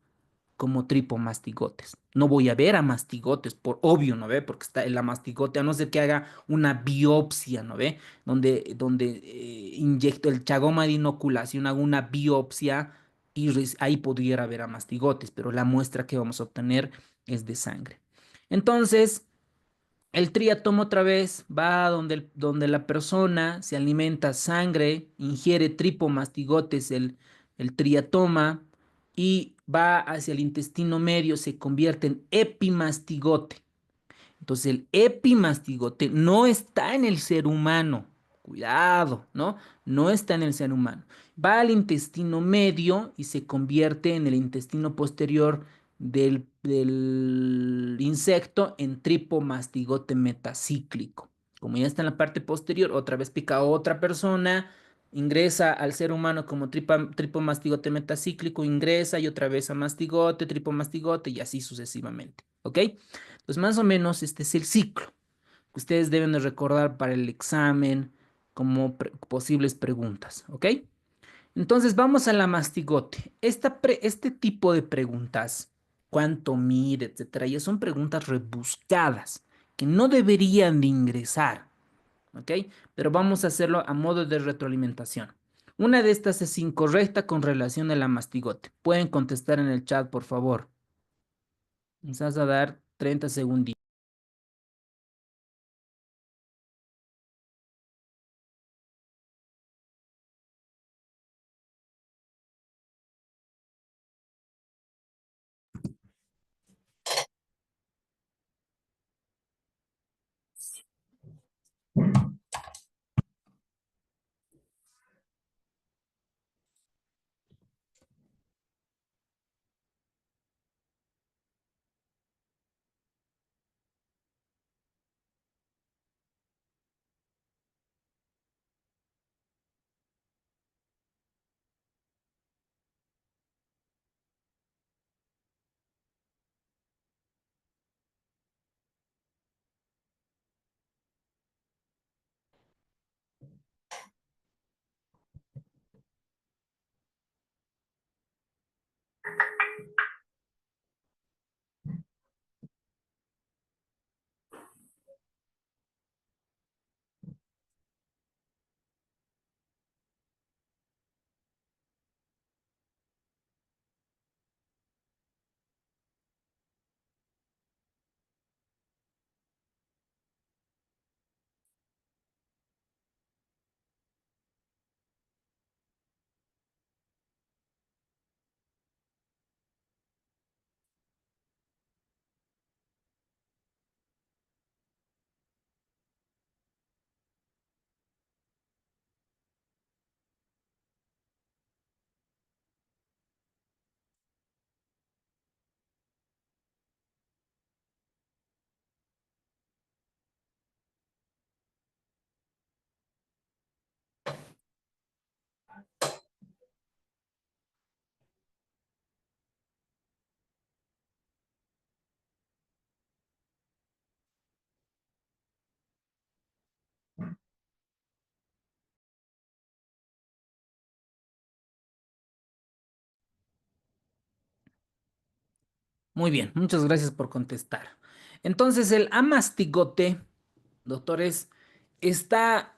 S1: como tripomastigotes. No voy a ver a mastigotes, por obvio, ¿no ve? Porque está el mastigote, a no ser que haga una biopsia, ¿no ve? Donde inyecto el chagoma de inoculación, hago una biopsia y ahí pudiera ver a mastigotes, pero la muestra que vamos a obtener es de sangre. Entonces, el triatomo otra vez va donde la persona se alimenta sangre, ingiere tripomastigotes el triatoma y va hacia el intestino medio, se convierte en epimastigote. Entonces el epimastigote no está en el ser humano. Cuidado, ¿no? No está en el ser humano. Va al intestino medio y se convierte en el intestino posterior del insecto en tripomastigote metacíclico. Como ya está en la parte posterior, otra vez pica a otra persona, ingresa al ser humano como tripomastigote metacíclico, ingresa y otra vez a mastigote, tripomastigote y así sucesivamente. ¿Ok? Pues más o menos este es el ciclo que ustedes deben de recordar para el examen como posibles preguntas, ¿ok? Entonces vamos a la mastigote. Este tipo de preguntas, cuánto mide, etcétera, ya son preguntas rebuscadas que no deberían de ingresar, ¿ok? Pero vamos a hacerlo a modo de retroalimentación. Una de estas es incorrecta con relación a la mastigote. Pueden contestar en el chat, por favor. Nos vas a dar 30 segundos. Muy bien, muchas gracias por contestar. Entonces, el amastigote, doctores, ¿está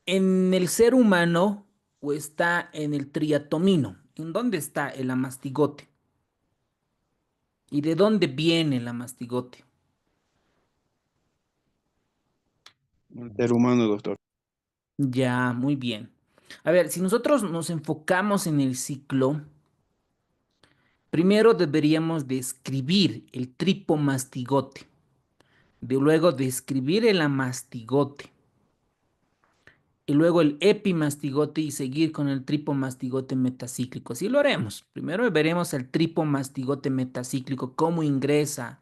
S1: en el ser humano o está en el triatomino? ¿En dónde está el amastigote? ¿Y de dónde viene el amastigote?
S8: El ser humano, doctor.
S1: Ya, muy bien. A ver, si nosotros nos enfocamos en el ciclo, primero deberíamos describir el tripomastigote, luego describir el amastigote, y luego el epimastigote y seguir con el tripomastigote metacíclico. Así lo haremos. Primero veremos el tripomastigote metacíclico, cómo ingresa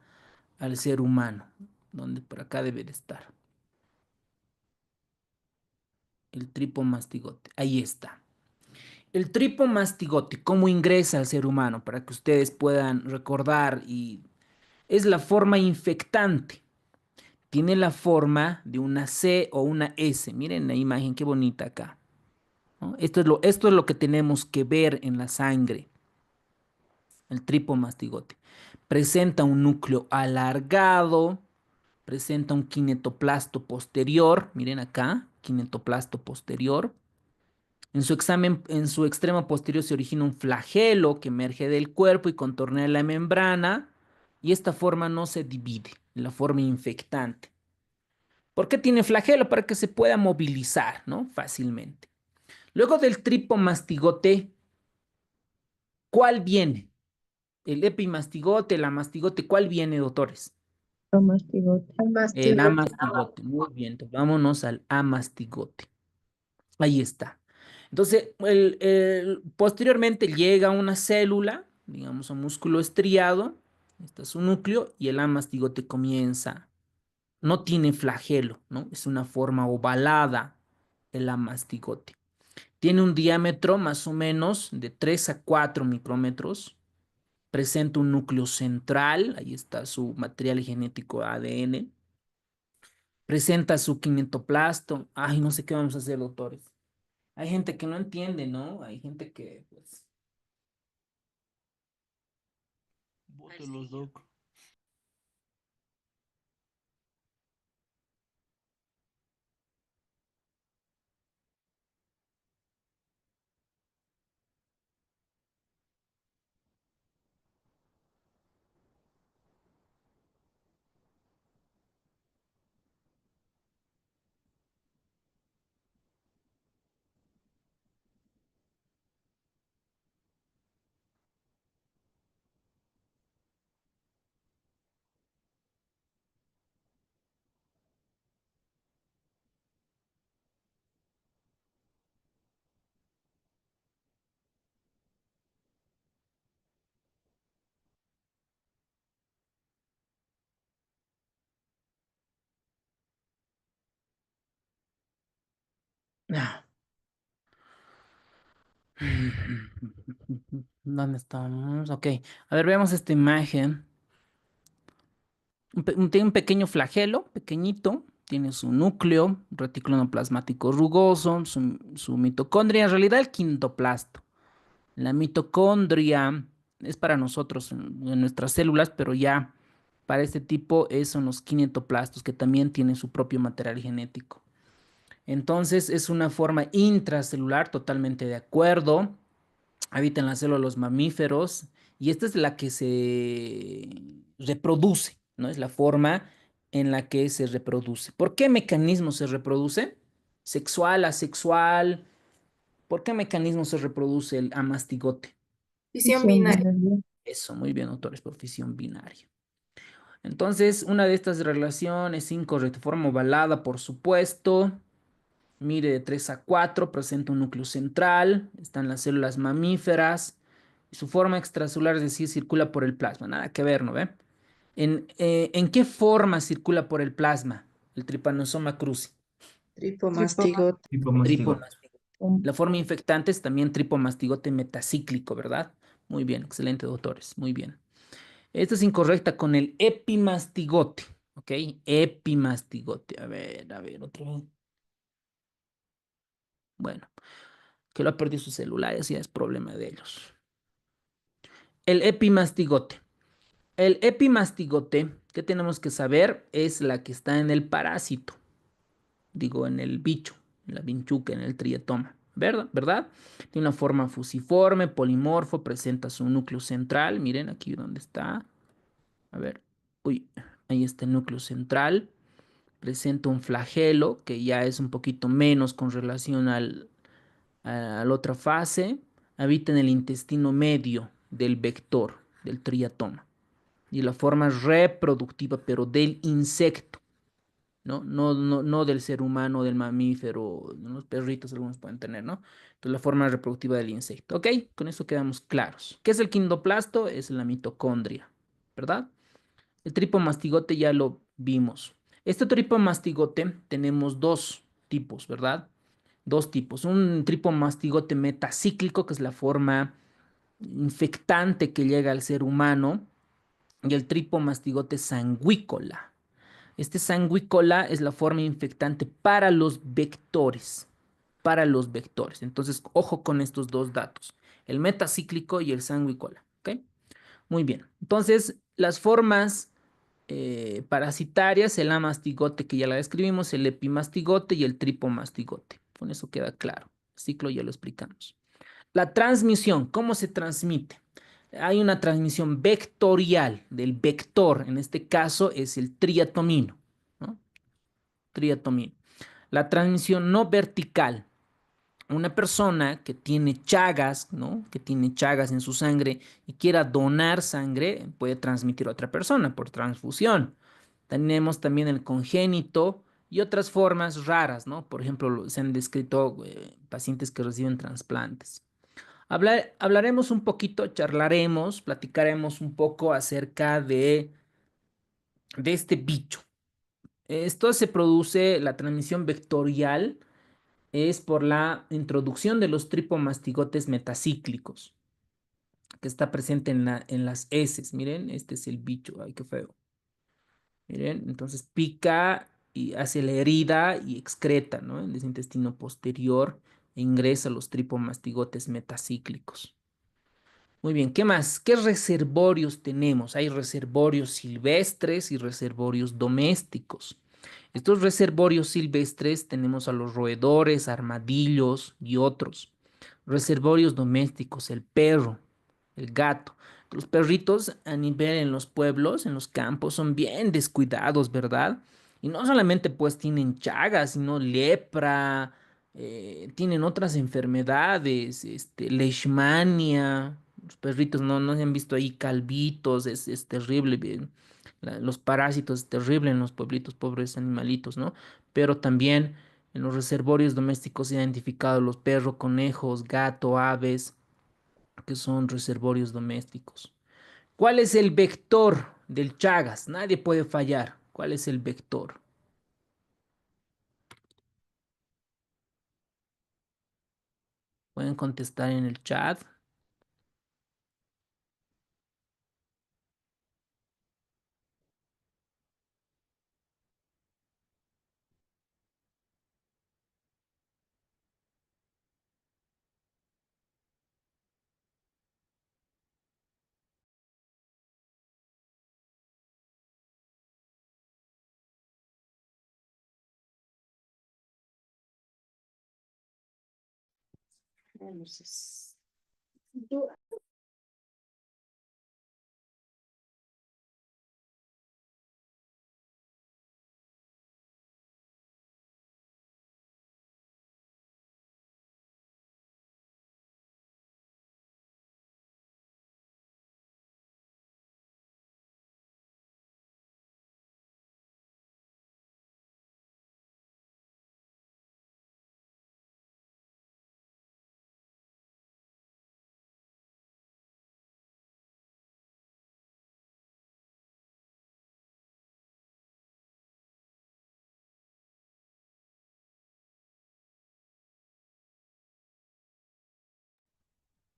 S1: al ser humano, donde por acá debe de estar. El tripomastigote, ahí está. El tripomastigote, cómo ingresa al ser humano, para que ustedes puedan recordar, y es la forma infectante. Tiene la forma de una C o una S. Miren la imagen, qué bonita acá, ¿no? Esto es lo que tenemos que ver en la sangre, el tripomastigote. Presenta un núcleo alargado, presenta un kinetoplasto posterior, miren acá, kinetoplasto posterior. En su extremo posterior se origina un flagelo que emerge del cuerpo y contornea la membrana, y esta forma no se divide, la forma infectante. ¿Por qué tiene flagelo? Para que se pueda movilizar, ¿no? Fácilmente. Luego del tripomastigote, ¿cuál viene? El epimastigote, el amastigote, ¿cuál viene, doctores?
S3: Amastigote.
S1: El amastigote. Muy bien, entonces vámonos al amastigote. Ahí está. Entonces, posteriormente llega una célula, digamos un músculo estriado, este es su núcleo, y el amastigote comienza. No tiene flagelo, ¿no? Es una forma ovalada el amastigote. Tiene un diámetro más o menos de 3 a 4 micrómetros. Presenta un núcleo central, ahí está su material genético ADN. Presenta su quinetoplasto. Ay, no sé qué vamos a hacer, doctores. Hay gente que no entiende, ¿no? Hay gente que, pues...
S8: Bótelos, doc.
S1: Ah. ¿Dónde estamos? Ok. A ver, veamos esta imagen. Tiene un pequeño flagelo, pequeñito. Tiene su núcleo, retículo endoplasmático rugoso, su mitocondria, en realidad el quintoplasto. La mitocondria es para nosotros en nuestras células, pero ya para este tipo son los kinetoplastos, que también tienen su propio material genético. Entonces es una forma intracelular, totalmente de acuerdo. Habita en la célula de los mamíferos y esta es la que se reproduce, ¿no? Es la forma en la que se reproduce. ¿Por qué mecanismo se reproduce? Sexual, asexual. ¿Por qué mecanismo se reproduce el amastigote?
S9: Fisión binaria.
S1: Eso, muy bien, autores, por fisión binaria. Entonces, una de estas relaciones es incorrecta. Forma ovalada, por supuesto. Mire, de 3 a 4, presenta un núcleo central, están las células mamíferas, y su forma extracelular, es decir, circula por el plasma. Nada que ver, ¿no ve? ¿En qué forma circula por el plasma el Trypanosoma cruzi?
S9: Tripomastigote.
S1: Tripomastigote. La forma infectante es también tripomastigote metacíclico, ¿verdad? Muy bien, excelente, doctores, muy bien. Esta es incorrecta con el epimastigote, ¿ok? Epimastigote. A ver, otra vez. Bueno, que lo ha perdido sus celulares, ya es problema de ellos. El epimastigote. El epimastigote, ¿qué tenemos que saber? Es la que está en el parásito, digo, en el bicho, en la vinchuca, en el triatoma, ¿verdad? ¿Verdad? Tiene una forma fusiforme, polimorfo, presenta su núcleo central. Miren aquí donde está. A ver, uy, ahí está el núcleo central. Presenta un flagelo que ya es un poquito menos con relación a la otra fase. Habita en el intestino medio del vector, del triatoma. Y la forma reproductiva, pero del insecto, ¿no? No del ser humano, del mamífero, los perritos algunos pueden tener, ¿no? Entonces la forma reproductiva del insecto. ¿Ok? Con eso quedamos claros. ¿Qué es el quindoplasto? Es la mitocondria, ¿verdad? El tripomastigote ya lo vimos. Este tripomastigote tenemos dos tipos, ¿verdad? Dos tipos. Un tripomastigote metacíclico, que es la forma infectante que llega al ser humano, y el tripomastigote sanguícola. Este sanguícola es la forma infectante para los vectores. Para los vectores. Entonces, ojo con estos dos datos. El metacíclico y el sanguícola. ¿Ok? Muy bien. Entonces, las formas parasitarias, el amastigote que ya la describimos, el epimastigote y el tripomastigote. Con eso queda claro. El ciclo ya lo explicamos. La transmisión, ¿cómo se transmite? Hay una transmisión vectorial del vector, en este caso es el triatomino, ¿no? Triatomino. La transmisión no vertical. Una persona que tiene chagas, ¿no? Que tiene chagas en su sangre y quiera donar sangre, puede transmitir a otra persona por transfusión. Tenemos también el congénito y otras formas raras, ¿no? Por ejemplo, se han descrito pacientes que reciben trasplantes. Hablaremos un poquito, charlaremos, platicaremos un poco acerca de este bicho. Esto se produce, la transmisión vectorial es por la introducción de los tripomastigotes metacíclicos, que está presente en las heces. Miren, este es el bicho, ay, qué feo. Miren, entonces pica y hace la herida y excreta, ¿no? En el intestino posterior e ingresa los tripomastigotes metacíclicos. Muy bien, ¿qué más? ¿Qué reservorios tenemos? Hay reservorios silvestres y reservorios domésticos. Estos reservorios silvestres tenemos a los roedores, armadillos y otros. Reservorios domésticos, el perro, el gato. Los perritos a nivel en los pueblos, en los campos, son bien descuidados, ¿verdad? Y no solamente pues tienen chagas, sino lepra, tienen otras enfermedades, leishmania. Los perritos no se han visto ahí calvitos, es terrible, bien. Los parásitos es terrible en los pueblitos, pobres animalitos, ¿no? Pero también en los reservorios domésticos se han identificado los perros, conejos, gato, aves, que son reservorios domésticos. ¿Cuál es el vector del Chagas? Nadie puede fallar. ¿Cuál es el vector? Pueden contestar en el chat.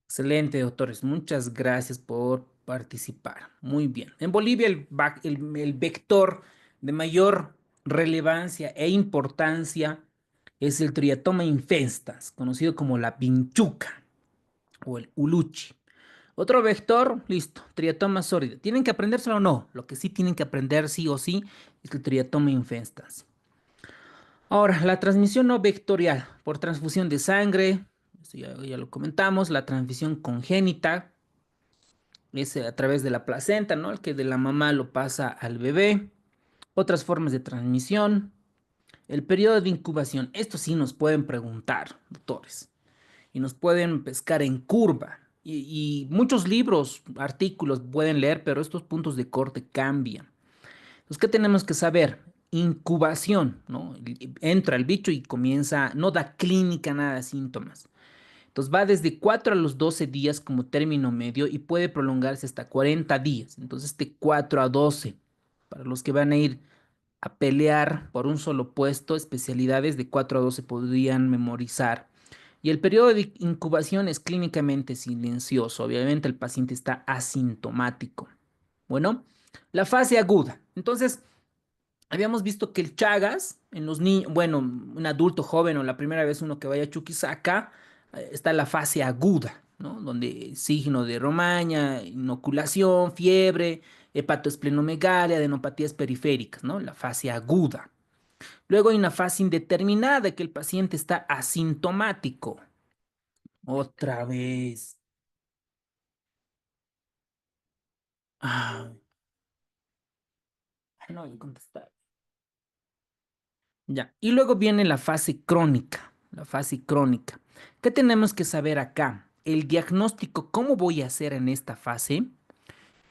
S1: Excelente, doctores. Muchas gracias por participar. Muy bien. En Bolivia, el vector de mayor relevancia e importancia es el Triatoma infestans, conocido como la vinchuca o el uluchi. Otro vector, listo, Triatoma sórdida. ¿Tienen que aprendérselo o no? Lo que sí tienen que aprender sí o sí es el Triatoma infestans. Ahora, la transmisión no vectorial por transfusión de sangre, esto ya lo comentamos, la transmisión congénita es a través de la placenta, ¿no? El que de la mamá lo pasa al bebé. Otras formas de transmisión. El periodo de incubación. Esto sí nos pueden preguntar, doctores. Y nos pueden pescar en curva. Y muchos libros, artículos pueden leer, pero estos puntos de corte cambian. Entonces, ¿qué tenemos que saber? Incubación, ¿no? Entra el bicho y comienza, no da clínica, nada de síntomas. Entonces va desde 4 a los 12 días como término medio y puede prolongarse hasta 40 días. Entonces de 4 a 12, para los que van a ir a pelear por un solo puesto, especialidades de 4 a 12 podrían memorizar. Y el periodo de incubación es clínicamente silencioso. Obviamente el paciente está asintomático. Bueno, la fase aguda. Entonces, habíamos visto que el Chagas en los niños, bueno, un adulto joven o la primera vez uno que vaya a Chuquisaca, está la fase aguda, ¿no? Donde signo de Romaña, inoculación, fiebre, hepatoesplenomegalia, adenopatías periféricas, ¿no? La fase aguda. Luego hay una fase indeterminada que el paciente está asintomático. Otra vez. Ah, no voy a contestar. Ya, y luego viene la fase crónica, la fase crónica. ¿Qué tenemos que saber acá? El diagnóstico, ¿cómo voy a hacer en esta fase?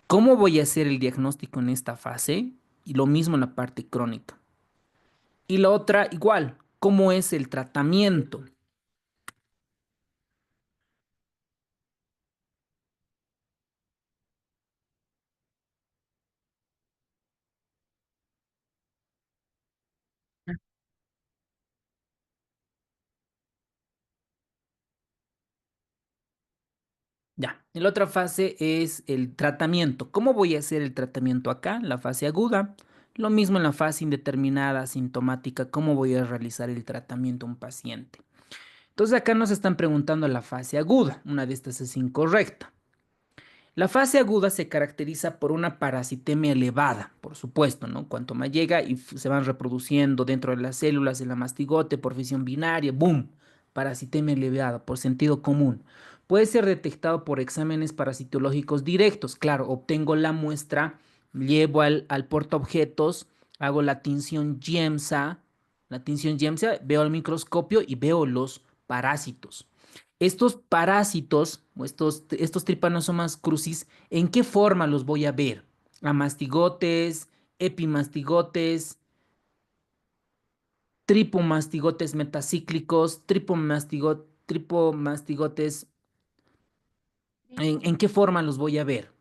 S1: ¿Cómo voy a hacer el diagnóstico en esta fase? Y lo mismo en la parte crónica. Y la otra, igual, ¿cómo es el tratamiento? Ya, y la otra fase es el tratamiento. ¿Cómo voy a hacer el tratamiento acá? La fase aguda. Lo mismo en la fase indeterminada, sintomática. ¿Cómo voy a realizar el tratamiento a un paciente? Entonces acá nos están preguntando la fase aguda. Una de estas es incorrecta. La fase aguda se caracteriza por una parasitemia elevada, por supuesto, ¿no? Cuanto más llega y se van reproduciendo dentro de las células de la mastigote por fisión binaria, ¡boom! Parasitemia elevada, por sentido común. Puede ser detectado por exámenes parasitológicos directos. Claro, obtengo la muestra, llevo al portaobjetos, hago la tinción GEMSA, veo al microscopio y veo los parásitos. Estos parásitos o estos Trypanosomas crucis, ¿en qué forma los voy a ver? Amastigotes, epimastigotes, tripomastigotes metacíclicos, tripomastigotes, ¿en qué forma los voy a ver?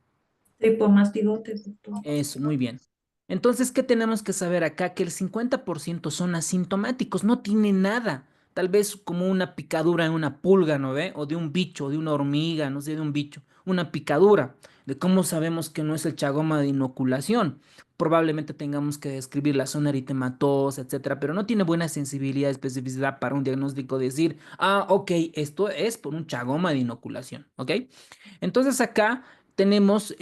S9: Tripomastigotes, doctor.
S1: Eso, muy bien. Entonces, ¿qué tenemos que saber acá? Que el 50% son asintomáticos, no tienen nada. Tal vez como una picadura en una pulga, ¿no ve? O de un bicho, de una hormiga, no sé, de un bicho. Una picadura. ¿De cómo sabemos que no es el chagoma de inoculación? Probablemente tengamos que describir la zona eritematosa, etcétera, pero no tiene buena sensibilidad, especificidad para un diagnóstico decir, ah, ok, esto es por un chagoma de inoculación, ¿ok? Entonces acá tenemos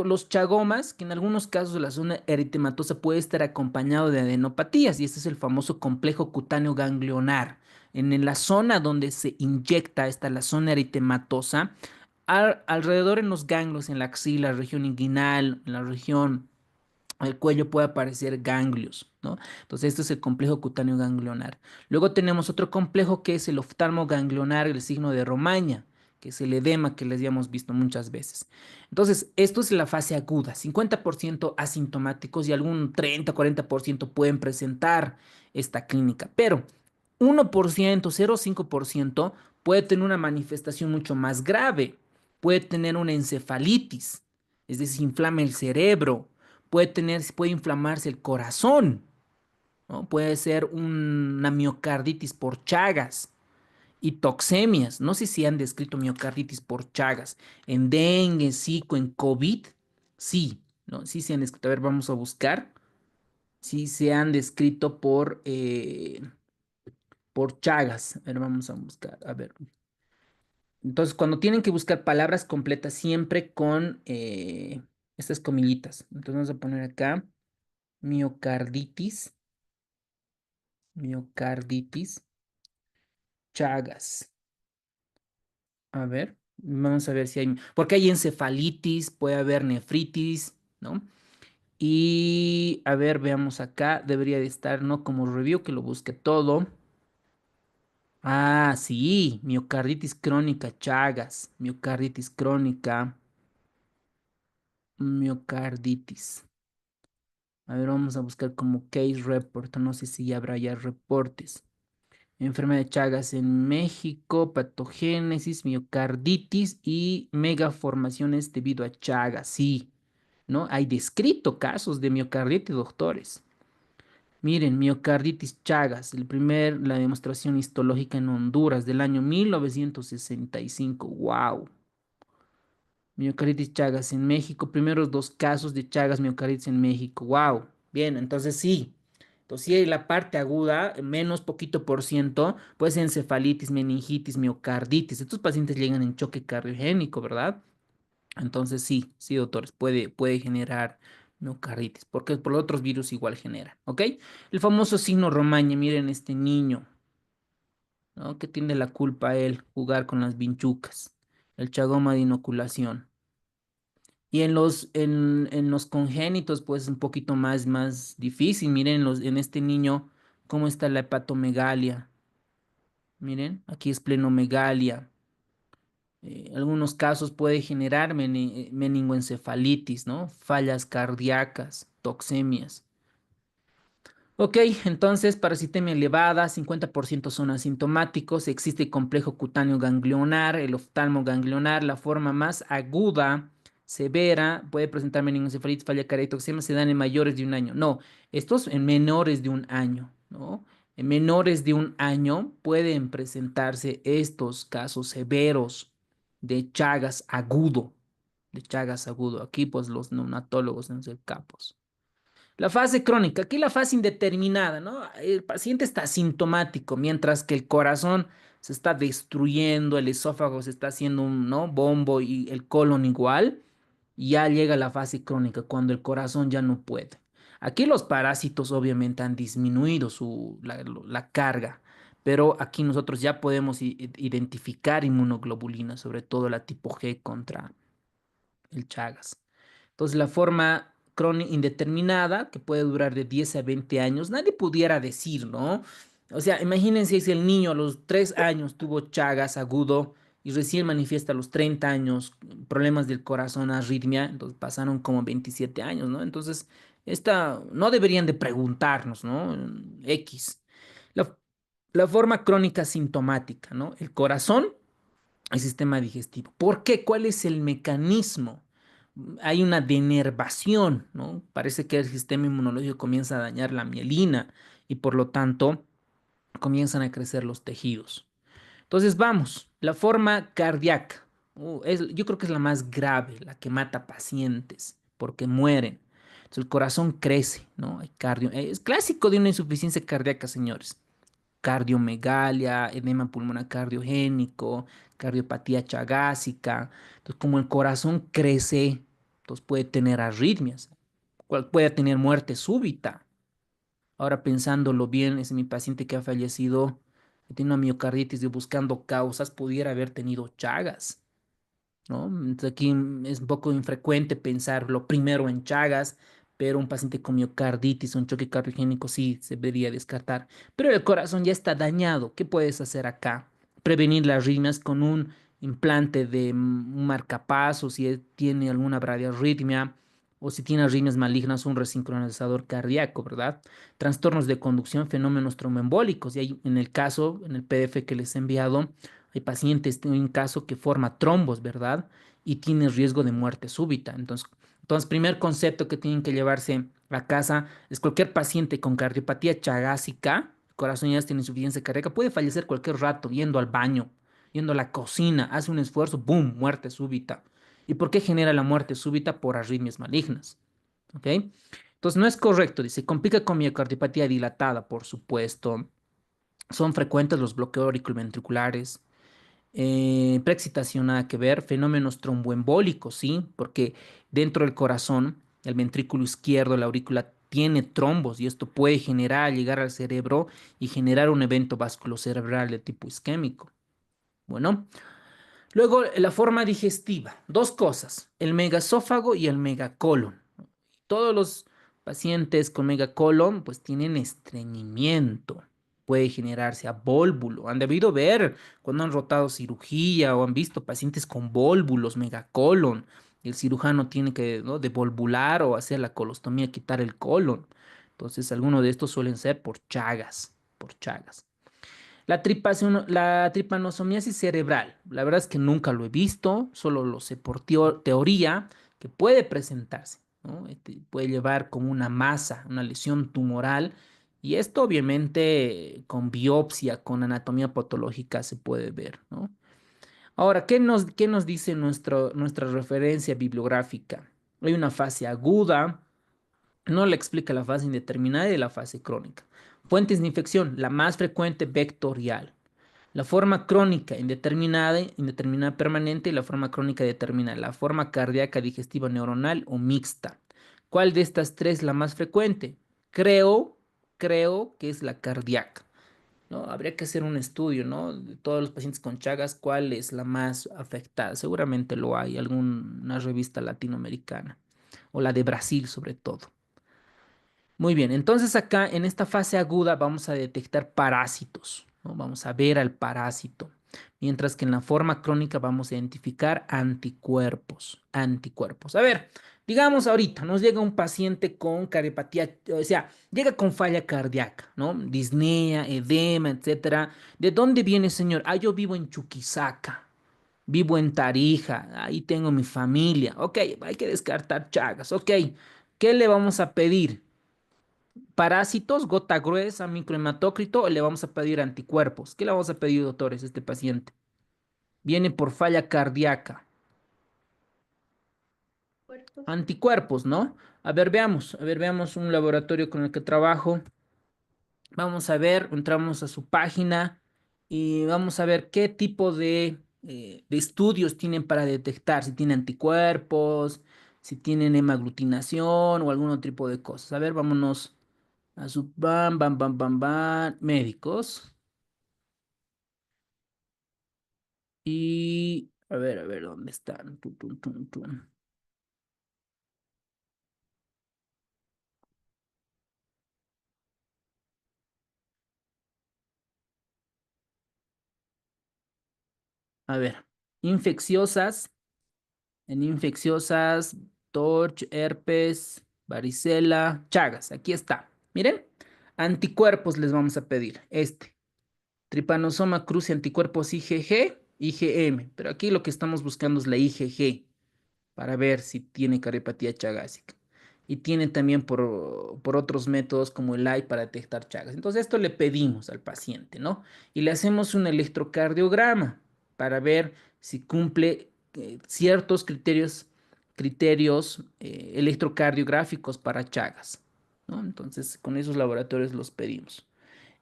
S1: los chagomas, que en algunos casos la zona eritematosa puede estar acompañado de adenopatías, y este es el famoso complejo cutáneo ganglionar. en la zona donde se inyecta, está la zona eritematosa, alrededor en los ganglios, en la axila, región inguinal, en la región el cuello puede aparecer ganglios, ¿no? Entonces, este es el complejo cutáneo ganglionar. Luego tenemos otro complejo que es el oftalmo ganglionar, el signo de Romaña, que es el edema que les habíamos visto muchas veces. Entonces, esto es la fase aguda, 50% asintomáticos y algún 30-40% pueden presentar esta clínica, pero 1%, 0,5% puede tener una manifestación mucho más grave, puede tener una encefalitis, es decir, inflama el cerebro, puede inflamarse el corazón, ¿no? Puede ser una miocarditis por Chagas y toxemias. No sé si han descrito miocarditis por Chagas. En dengue, Zika, en COVID, sí, ¿no? Sí se han descrito. A ver, vamos a buscar. Sí se han descrito por Chagas. A ver, vamos a buscar. A ver. Entonces, cuando tienen que buscar palabras completas, siempre con estas comillitas. Entonces, vamos a poner acá miocarditis. Miocarditis, Chagas. A ver, vamos a ver si hay, porque hay encefalitis, puede haber nefritis, ¿no? Y a ver, veamos acá, debería de estar, ¿no? Como review, que lo busque todo. Ah, sí, miocarditis crónica, Chagas, miocarditis crónica, miocarditis. A ver, vamos a buscar como case report, no sé si ya habrá ya reportes. Enfermedad de Chagas en México, patogénesis, miocarditis y megaformaciones debido a Chagas. Sí, ¿no? Hay descrito casos de miocarditis, doctores. Miren, miocarditis Chagas, la demostración histológica en Honduras del año 1965. ¡Wow! Miocarditis Chagas en México, primeros 2 casos de Chagas miocarditis en México. ¡Wow! Bien, entonces sí. Entonces, sí hay la parte aguda, menos poquito por ciento, puede ser encefalitis, meningitis, miocarditis. Estos pacientes llegan en choque cardiogénico, ¿verdad? Entonces, sí, sí, doctores, puede generar miocarditis, porque por los otros virus igual genera, ¿ok? El famoso signo Romaña, miren este niño, ¿no? ¿Qué tiene la culpa él? Jugar con las vinchucas, el chagoma de inoculación. Y en los congénitos, pues un poquito más difícil. Miren en este niño cómo está la hepatomegalia. Miren, aquí es plenomegalia. Algunos casos puede generar meningoencefalitis, ¿no? Fallas cardíacas, toxemias. Ok, entonces parasitemia elevada, 50% son asintomáticos, existe complejo cutáneo ganglionar, el oftalmo ganglionar, la forma más aguda, severa, puede presentar meningoencefalitis, falla cardíaca, toxemia, se dan en mayores de un año. No, estos en menores de un año, ¿no? En menores de un año pueden presentarse estos casos severos de Chagas agudo, de Chagas agudo. Aquí pues los neonatólogos en ser capos. La fase crónica, aquí la fase indeterminada, ¿no? El paciente está asintomático, mientras que el corazón se está destruyendo, el esófago se está haciendo un, ¿no? Bombo y el colon igual, y ya llega la fase crónica, cuando el corazón ya no puede. Aquí los parásitos obviamente han disminuido la carga, pero aquí nosotros ya podemos identificar inmunoglobulinas, sobre todo la tipo G contra el Chagas. Entonces, la forma crónica indeterminada, que puede durar de 10 a 20 años, nadie pudiera decir, ¿no? O sea, imagínense si el niño a los 3 años tuvo Chagas agudo y recién manifiesta a los 30 años problemas del corazón, arritmia, entonces pasaron como 27 años, ¿no? Entonces, no deberían de preguntarnos, ¿no? X. La, la forma crónica sintomática, ¿no? El corazón, el sistema digestivo. ¿Por qué? ¿Cuál es el mecanismo? Hay una denervación, ¿no? Parece que el sistema inmunológico comienza a dañar la mielina y por lo tanto comienzan a crecer los tejidos. Entonces vamos, la forma cardíaca, yo creo que es la más grave, la que mata pacientes porque mueren. Entonces el corazón crece, ¿no? Es clásico de una insuficiencia cardíaca, señores. Cardiomegalia, edema pulmonar cardiogénico, cardiopatía chagásica. Entonces, como el corazón crece, entonces puede tener arritmias, puede tener muerte súbita. Ahora pensándolo bien, es mi paciente que ha fallecido que tiene una miocarditis y buscando causas, pudiera haber tenido Chagas, ¿no? Entonces aquí es un poco infrecuente pensar lo primero en Chagas, pero un paciente con miocarditis, un choque cardiogénico sí se debería descartar. Pero el corazón ya está dañado. ¿Qué puedes hacer acá? Prevenir las arritmias con un implante de un marcapasos, si tiene alguna bradiarritmia o si tiene arritmias malignas, un resincronizador cardíaco, ¿verdad? Trastornos de conducción, fenómenos tromboembólicos. Y hay, en el caso, en el PDF que les he enviado, hay pacientes, en un caso que forma trombos, ¿verdad? Y tiene riesgo de muerte súbita. Entonces, primer concepto que tienen que llevarse a casa es cualquier paciente con cardiopatía chagásica, corazón ya tiene insuficiencia cardíaca, puede fallecer cualquier rato yendo al baño, yendo a la cocina, hace un esfuerzo, ¡boom!, muerte súbita. ¿Y por qué genera la muerte súbita? Por arritmias malignas. ¿Ok? Entonces, no es correcto, dice, complica con miocardiopatía dilatada, por supuesto. Son frecuentes los bloqueos auriculoventriculares, preexcitación nada que ver, fenómenos tromboembólicos, ¿sí? Porque dentro del corazón, el ventrículo izquierdo, la aurícula, tiene trombos y esto puede generar, llegar al cerebro y generar un evento vasculocerebral de tipo isquémico. Bueno, luego la forma digestiva, dos cosas, el megaesófago y el megacolon. Todos los pacientes con megacolon pues tienen estreñimiento. Puede generarse abólvulo. Han debido ver cuando han rotado cirugía o han visto pacientes con vólvulos, megacolon. El cirujano tiene que, ¿no?, devolvular o hacer la colostomía, quitar el colon. Entonces, algunos de estos suelen ser por chagas, por chagas. La tripanosomiasis cerebral, la verdad es que nunca lo he visto, solo lo sé por teoría que puede presentarse, ¿no? Puede llevar como una masa, una lesión tumoral, y esto obviamente con biopsia, con anatomía patológica se puede ver, ¿no? Ahora, ¿qué nos dice nuestra referencia bibliográfica? Hay una fase aguda, no le explica la fase indeterminada y la fase crónica. Fuentes de infección, la más frecuente vectorial. La forma crónica indeterminada, indeterminada permanente y la forma crónica determinada. La forma cardíaca, digestiva, neuronal o mixta. ¿Cuál de estas tres es la más frecuente? Creo que es la cardíaca, ¿no? Habría que hacer un estudio, ¿no? De todos los pacientes con Chagas, ¿cuál es la más afectada? Seguramente lo hay, alguna revista latinoamericana o la de Brasil sobre todo. Muy bien, entonces acá en esta fase aguda vamos a detectar parásitos, ¿no? Vamos a ver al parásito, mientras que en la forma crónica vamos a identificar anticuerpos, anticuerpos. A ver, digamos ahorita nos llega un paciente con cardiopatía, o sea, llega con falla cardíaca, ¿no? Disnea, edema, etcétera. ¿De dónde viene, señor? Ah, yo vivo en Chuquisaca. Vivo en Tarija, ahí tengo mi familia. Ok, hay que descartar Chagas. Ok, ¿qué le vamos a pedir? Parásitos, gota gruesa, microhematócrito, o le vamos a pedir anticuerpos. ¿Qué le vamos a pedir, doctores, a este paciente? Viene por falla cardíaca. Anticuerpos, ¿no? A ver, veamos un laboratorio con el que trabajo. Vamos a ver, entramos a su página y vamos a ver qué tipo de estudios tienen para detectar si tienen anticuerpos, si tienen hemaglutinación o algún otro tipo de cosas. A ver, vámonos a su médicos. Y a ver, ¿dónde están? Tun. A ver, infecciosas, en infecciosas, torch, herpes, varicela, chagas. Aquí está. Miren, anticuerpos les vamos a pedir. Trypanosoma cruzi, anticuerpos IgG, IgM. Pero aquí lo que estamos buscando es la IgG, para ver si tiene cariopatía chagásica. Y tiene también por otros métodos como el AI para detectar Chagas. Entonces esto le pedimos al paciente, ¿no? Y le hacemos un electrocardiograma para ver si cumple ciertos criterios electrocardiográficos para Chagas, ¿no? Entonces con esos laboratorios los pedimos.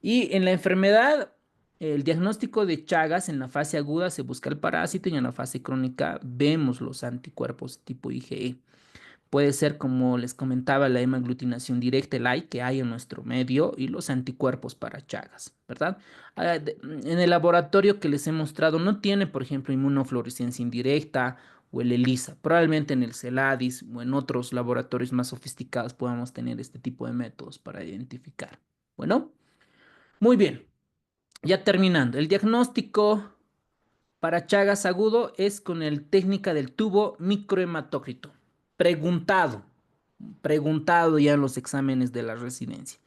S1: Y en la enfermedad, el diagnóstico de Chagas en la fase aguda se busca el parásito y en la fase crónica vemos los anticuerpos tipo IgE. Puede ser, como les comentaba, la hemaglutinación directa, el AI que hay en nuestro medio, y los anticuerpos para Chagas, ¿verdad? En el laboratorio que les he mostrado no tiene, por ejemplo, inmunofluorescencia indirecta o el ELISA. Probablemente en el CELADIS o en otros laboratorios más sofisticados podamos tener este tipo de métodos para identificar. Bueno, muy bien. Ya terminando, el diagnóstico para Chagas agudo es con el técnica del tubo microhematócrito. Preguntado, preguntado ya en los exámenes de la residencia.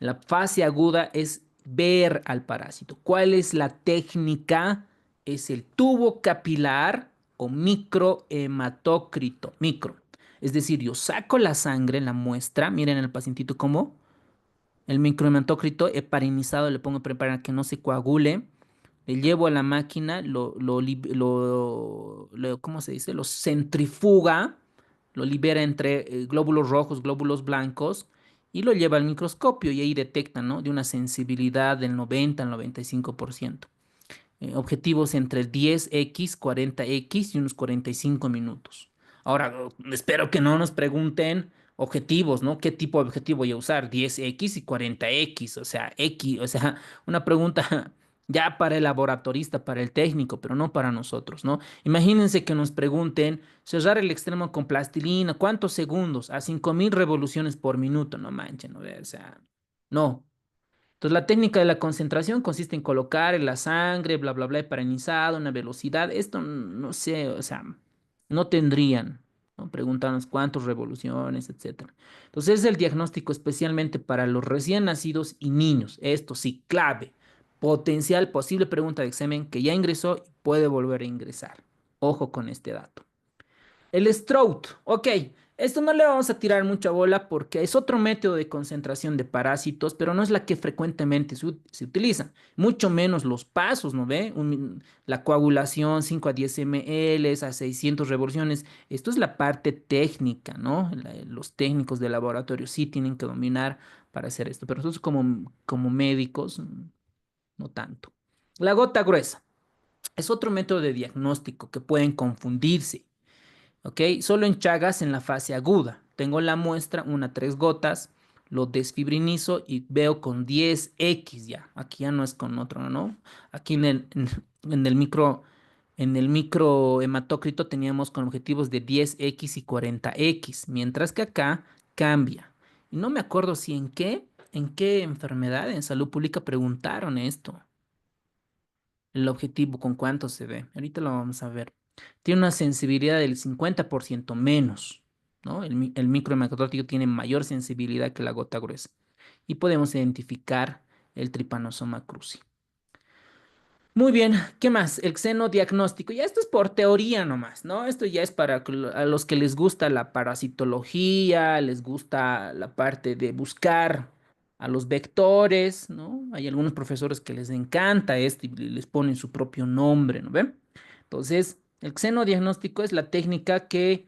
S1: La fase aguda es ver al parásito. ¿Cuál es la técnica? Es el tubo capilar o microhematócrito. Micro. Es decir, yo saco la sangre, la muestra, miren el pacientito como el microhematócrito heparinizado, le pongo a preparar que no se coagule, le llevo a la máquina, ¿cómo se dice? Lo centrifuga, lo libera entre glóbulos rojos, glóbulos blancos, y lo lleva al microscopio y ahí detecta, ¿no? De una sensibilidad del 90 al 95%. Objetivos entre 10x, 40x y unos 45 minutos. Ahora, espero que no nos pregunten objetivos, ¿no? ¿Qué tipo de objetivo voy a usar? 10x y 40x, o sea, X, o sea, una pregunta ya para el laboratorista, para el técnico, pero no para nosotros, ¿no? Imagínense que nos pregunten cerrar el extremo con plastilina, ¿cuántos segundos? A 5000 revoluciones por minuto, no manchen, ¿no? O sea, no. Entonces, la técnica de la concentración consiste en colocar en la sangre, bla, bla, bla, heparinizado, una velocidad. Esto no sé, o sea, no tendrían, ¿no? Preguntarnos cuántas revoluciones, etcétera. Entonces, es el diagnóstico especialmente para los recién nacidos y niños. Esto sí, clave. Potencial posible pregunta de examen que ya ingresó y puede volver a ingresar. Ojo con este dato. El Strout, ok, esto no le vamos a tirar mucha bola porque es otro método de concentración de parásitos, pero no es la que frecuentemente se utiliza, mucho menos los pasos, ¿no ve? La coagulación 5 a 10 ml a 600 revoluciones, esto es la parte técnica, ¿no? Los técnicos de laboratorio sí tienen que dominar para hacer esto, pero nosotros como médicos, no tanto. La gota gruesa es otro método de diagnóstico que pueden confundirse. ¿Ok? Solo en Chagas en la fase aguda. Tengo la muestra, 3 gotas, lo desfibrinizo y veo con 10x ya. Aquí ya no es con otro, ¿no? Aquí en el micro hematócrito teníamos con objetivos de 10x y 40x, mientras que acá cambia. Y no me acuerdo si en qué enfermedad en salud pública preguntaron esto. El objetivo con cuánto se ve. Ahorita lo vamos a ver. Tiene una sensibilidad del 50% menos, ¿no? El microhematócrito tiene mayor sensibilidad que la gota gruesa. Y podemos identificar el Trypanosoma cruzi. Muy bien, ¿qué más? El xenodiagnóstico. Ya esto es por teoría nomás, ¿no? Esto ya es para a los que les gusta la parasitología, les gusta la parte de buscar a los vectores, ¿no? Hay algunos profesores que les encanta esto y les ponen su propio nombre, ¿no ven? Entonces, el xenodiagnóstico es la técnica que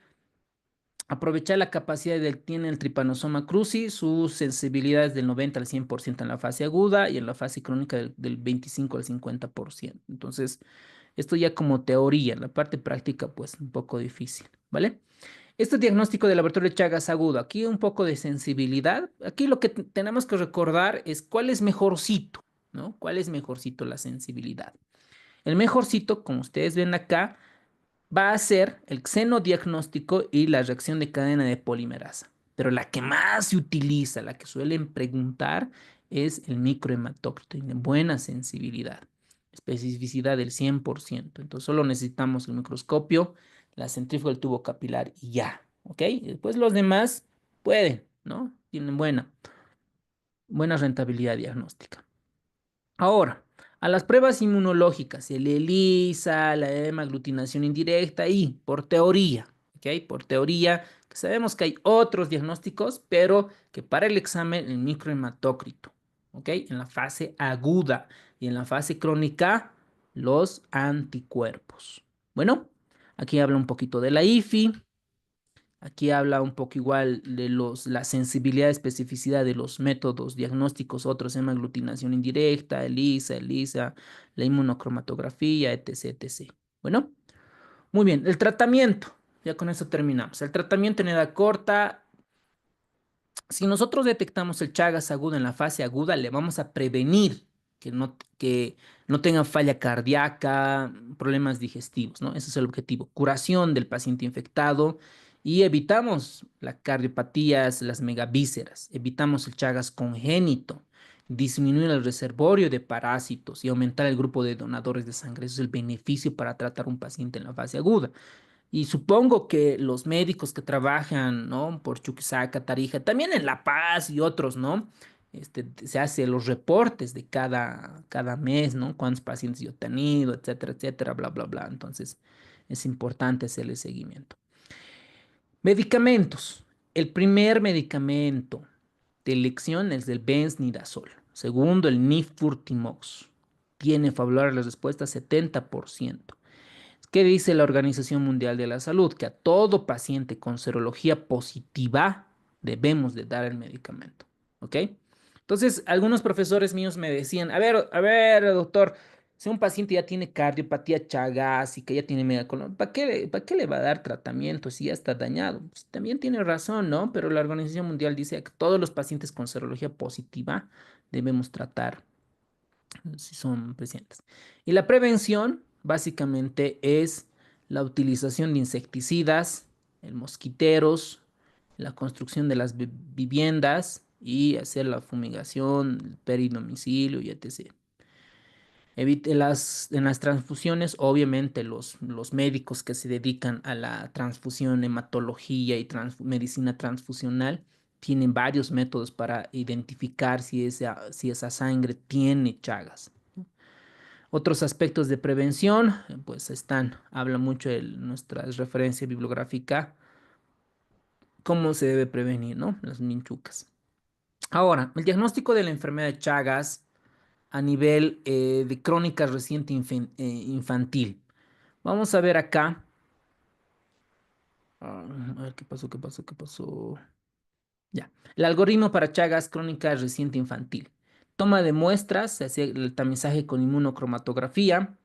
S1: aprovechar la capacidad tiene el Trypanosoma cruzi, su sensibilidad es del 90 al 100% en la fase aguda y en la fase crónica del 25 al 50%. Entonces, esto ya como teoría, en la parte práctica, pues un poco difícil, ¿vale? Este diagnóstico de laboratorio de Chagas agudo, aquí un poco de sensibilidad. Aquí lo que tenemos que recordar es cuál es mejorcito, ¿no? ¿Cuál es mejorcito la sensibilidad? El mejorcito, como ustedes ven acá, va a ser el xenodiagnóstico y la reacción de cadena de polimerasa. Pero la que más se utiliza, la que suelen preguntar, es el microhematócrito. Tiene buena sensibilidad, especificidad del 100%. Entonces solo necesitamos el microscopio, la centrífuga del tubo capilar y ya. ¿Ok? Y después los demás pueden, ¿no? Tienen buena rentabilidad diagnóstica. Ahora, a las pruebas inmunológicas, el ELISA, la hemaglutinación indirecta y por teoría, ¿ok? Por teoría, que sabemos que hay otros diagnósticos, pero que para el examen el microhematócrito, ¿ok? En la fase aguda y en la fase crónica, los anticuerpos. Bueno, aquí habla un poquito de la IFI. Aquí habla un poco igual de la sensibilidad y especificidad de los métodos diagnósticos, otros hemaglutinación indirecta, ELISA, la inmunocromatografía, etc, etc. Bueno, muy bien, el tratamiento. Ya con eso terminamos. El tratamiento en edad corta, si nosotros detectamos el Chagas agudo en la fase aguda, le vamos a prevenir que no tenga falla cardíaca, problemas digestivos, ¿no? Ese es el objetivo. Curación del paciente infectado y evitamos las cardiopatías, las megavísceras. Evitamos el Chagas congénito, disminuir el reservorio de parásitos y aumentar el grupo de donadores de sangre. Ese es el beneficio para tratar un paciente en la fase aguda. Y supongo que los médicos que trabajan, ¿no? Por Chuquisaca, Tarija, también en La Paz y otros, ¿no? Se hace los reportes de cada mes, ¿no? Cuántos pacientes yo he tenido, etcétera, etcétera, bla, bla, bla. Entonces, es importante hacerle seguimiento. Medicamentos. El primer medicamento de elección es el Bensnidazol. Segundo, el Nifurtimox. Tiene favorable respuesta 70%. ¿Qué dice la Organización Mundial de la Salud? Que a todo paciente con serología positiva debemos de dar el medicamento, ¿ok? Entonces, algunos profesores míos me decían, a ver, doctor, si un paciente ya tiene cardiopatía Chagas y que ya tiene megacolon, ¿para qué le va a dar tratamiento si ya está dañado? Pues, también tiene razón, ¿no? Pero la Organización Mundial dice que todos los pacientes con serología positiva debemos tratar si son pacientes. Y la prevención básicamente es la utilización de insecticidas, el mosquiteros, la construcción de las viviendas y hacer la fumigación, el peridomicilio y etc. En las transfusiones, obviamente los médicos que se dedican a la transfusión, hematología y medicina transfusional tienen varios métodos para identificar si esa sangre tiene Chagas. Otros aspectos de prevención, pues habla mucho de nuestra referencia bibliográfica, cómo se debe prevenir, ¿no? Las minchucas. Ahora, el diagnóstico de la enfermedad de Chagas a nivel de crónica reciente infantil. Vamos a ver acá. A ver qué pasó. Ya. El algoritmo para Chagas crónica reciente infantil. Toma de muestras, se hace el tamizaje con inmunocromatografía.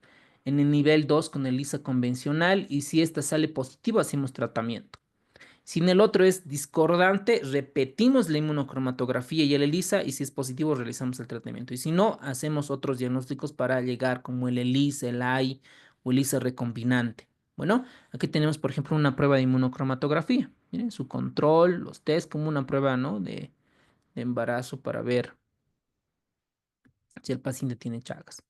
S1: En el nivel 2 con ELISA convencional. Y si esta sale positivo, hacemos tratamiento. Si en el otro es discordante, repetimos la inmunocromatografía y el ELISA. Y si es positivo, realizamos el tratamiento. Y si no, hacemos otros diagnósticos para llegar como el ELISA, el AI o ELISA recombinante. Bueno, aquí tenemos, por ejemplo, una prueba de inmunocromatografía. Miren, su control, los test, como una prueba, ¿no? de embarazo para ver si el paciente tiene Chagas.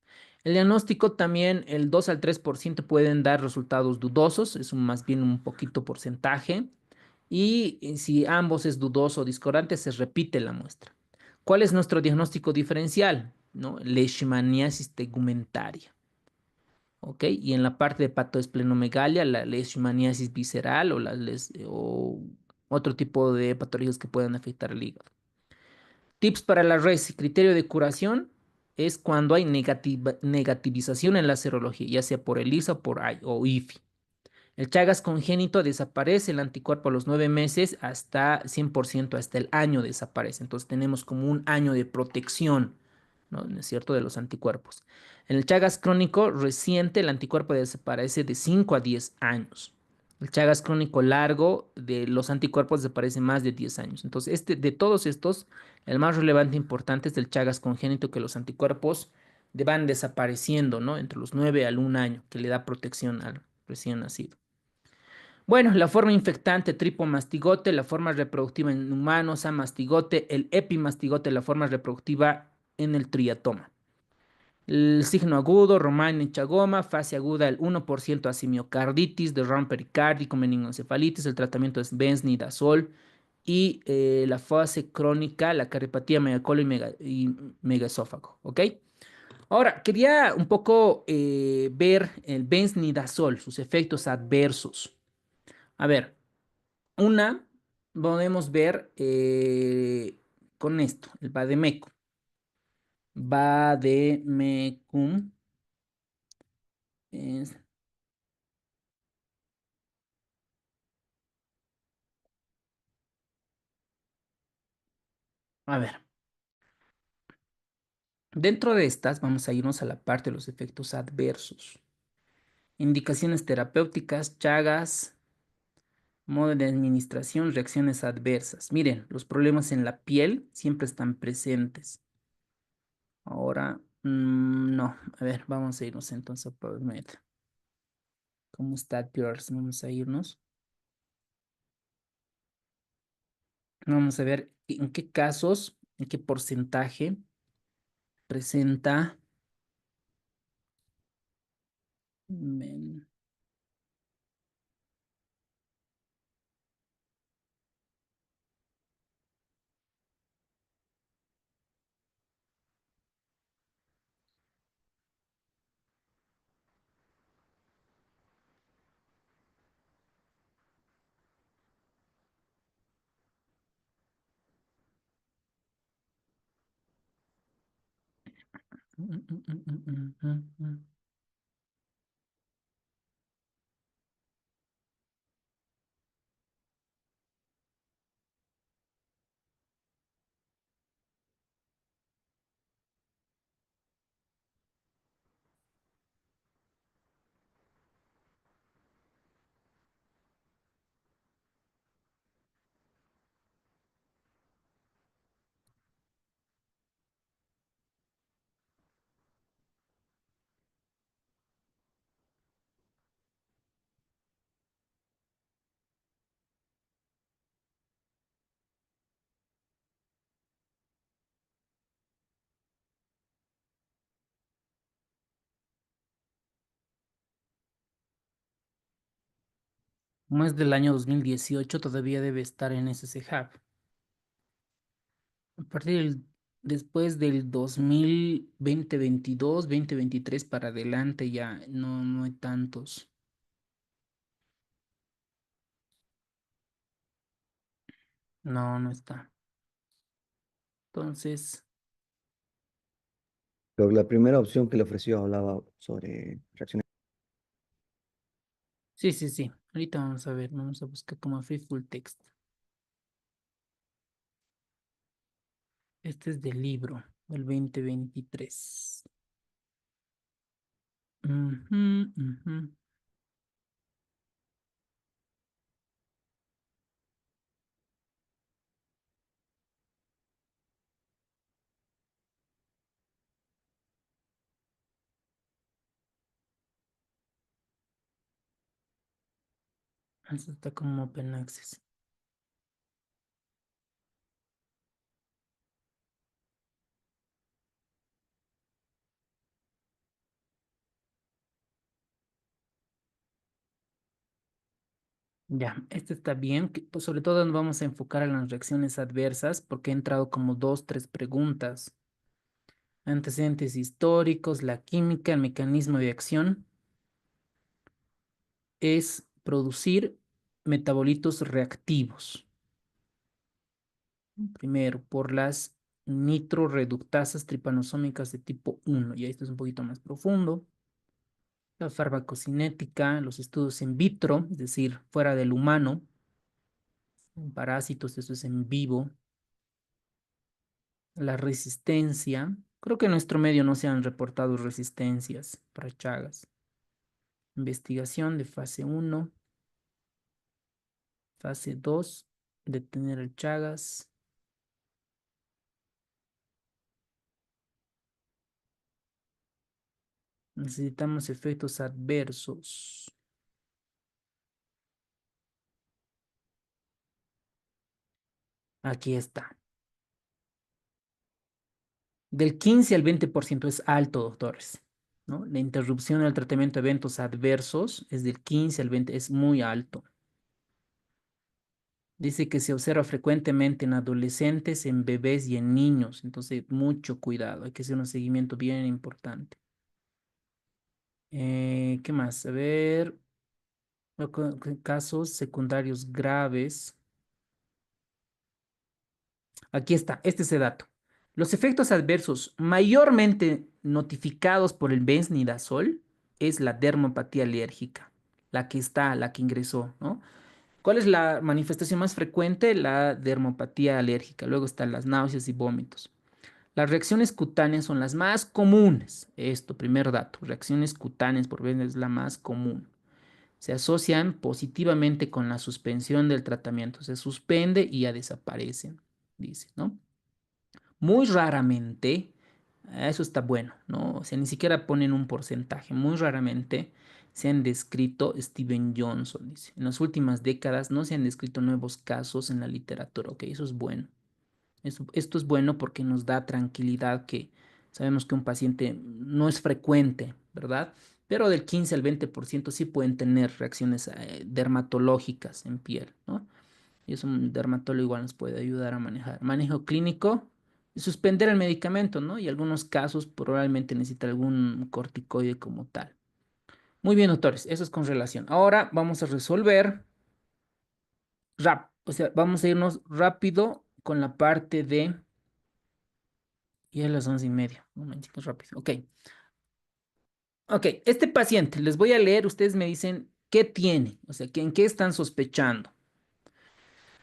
S1: El diagnóstico también, el 2 al 3% pueden dar resultados dudosos, es más bien un poquito porcentaje. Y si ambos es dudoso o discordante, se repite la muestra. ¿Cuál es nuestro diagnóstico diferencial? ¿No? Leishmaniasis tegumentaria. ¿Ok? Y en la parte de patoesplenomegalia, la leishmaniasis visceral o otro tipo de patologías que puedan afectar el hígado. Tips para la res y criterio de curación es cuando hay negativización en la serología, ya sea por ELISA o IFI. El Chagas congénito desaparece el anticuerpo a los 9 meses hasta 100%, hasta el año desaparece. Entonces tenemos como un año de protección, ¿no? ¿No es cierto? De los anticuerpos. En el Chagas crónico reciente, el anticuerpo desaparece de 5 a 10 años. El Chagas crónico largo, de los anticuerpos desaparece más de 10 años. Entonces, de todos estos, el más relevante e importante es el Chagas congénito, que los anticuerpos van desapareciendo, ¿no? Entre los 9 al 1 año, que le da protección al recién nacido. Bueno, la forma infectante tripomastigote, la forma reproductiva en humanos, amastigote, el epimastigote, la forma reproductiva en el triatoma. El signo agudo, Romaine chagoma, fase aguda el 1% asimiocarditis, derrame pericárdico, meningoencefalitis, el tratamiento es bensnidazol y la fase crónica, la cardiopatía megacolon y megaesófago, ¿ok? Ahora, quería un poco ver el bensnidazol, sus efectos adversos. A ver, una podemos ver con esto, el vademecum. Vademecum es, a ver, dentro de estas vamos a irnos a la parte de los efectos adversos. Indicaciones terapéuticas, Chagas, Modo de administración, reacciones adversas. Miren, los problemas en la piel siempre están presentes. Ahora, no. A ver, vamos a irnos entonces a PubMed. ¿Cómo está Peers? Vamos a irnos. Vamos a ver en qué casos, en qué porcentaje presenta men- Como es del año 2018, todavía debe estar en SSHub. A partir después del 2020, 22, 2023 para adelante ya no hay tantos. No está. Entonces,
S4: Pero la primera opción que le ofreció hablaba sobre reacciones.
S1: sí. Ahorita vamos a ver, vamos a buscar como free full text. Este es del libro del 2023. Ujú. Eso está como open access. Ya, este está bien. Pues sobre todo nos vamos a enfocar en las reacciones adversas porque he entrado como 2, 3 preguntas. Antecedentes históricos, la química, el mecanismo de acción es producir metabolitos reactivos. Primero, por las nitroreductasas tripanosómicas de tipo 1. Y esto es un poquito más profundo. La farmacocinética, los estudios in vitro, es decir, fuera del humano. En parásitos, eso es en vivo. La resistencia. Creo que en nuestro medio no se han reportado resistencias para Chagas. Investigación de fase 1. Fase 2. Detener el Chagas. Necesitamos efectos adversos. Aquí está. Del 15 al 20% es alto, doctores, ¿no? La interrupción del tratamiento de eventos adversos es del 15 al 20, es muy alto. Dice que se observa frecuentemente en adolescentes, en bebés y en niños. Entonces, mucho cuidado. Hay que hacer un seguimiento bien importante. ¿Qué más? A ver, casos secundarios graves. Aquí está, este es el dato. Los efectos adversos mayormente notificados por el bensnidazol es la dermopatía alérgica, la que ingresó, ¿no? ¿Cuál es la manifestación más frecuente? La dermopatía alérgica. Luego están las náuseas y vómitos. Las reacciones cutáneas son las más comunes. Esto, primer dato. Reacciones cutáneas por vez es la más común. se asocian positivamente con la suspensión del tratamiento. Se suspende y ya desaparecen, dice, ¿no? Muy raramente, eso está bueno, ¿no? O sea, ni siquiera ponen un porcentaje. Muy raramente se han descrito Steven Johnson, dice. En las últimas décadas no se han descrito nuevos casos en la literatura, ok, eso es bueno. Esto es bueno porque nos da tranquilidad que sabemos que un paciente no es frecuente, ¿verdad? Pero del 15 al 20% sí pueden tener reacciones dermatológicas en piel, ¿no? Y eso un dermatólogo igual nos puede ayudar a manejar. Manejo clínico, suspender el medicamento, ¿no? Y algunos casos probablemente necesita algún corticoide como tal. Muy bien, doctores, eso es con relación. Ahora vamos a resolver o sea, vamos a irnos rápido con la parte de. Y a las 11:30. Un momentito rápido. Ok. Ok, este paciente, les voy a leer, ustedes me dicen qué tiene, o sea, en qué están sospechando.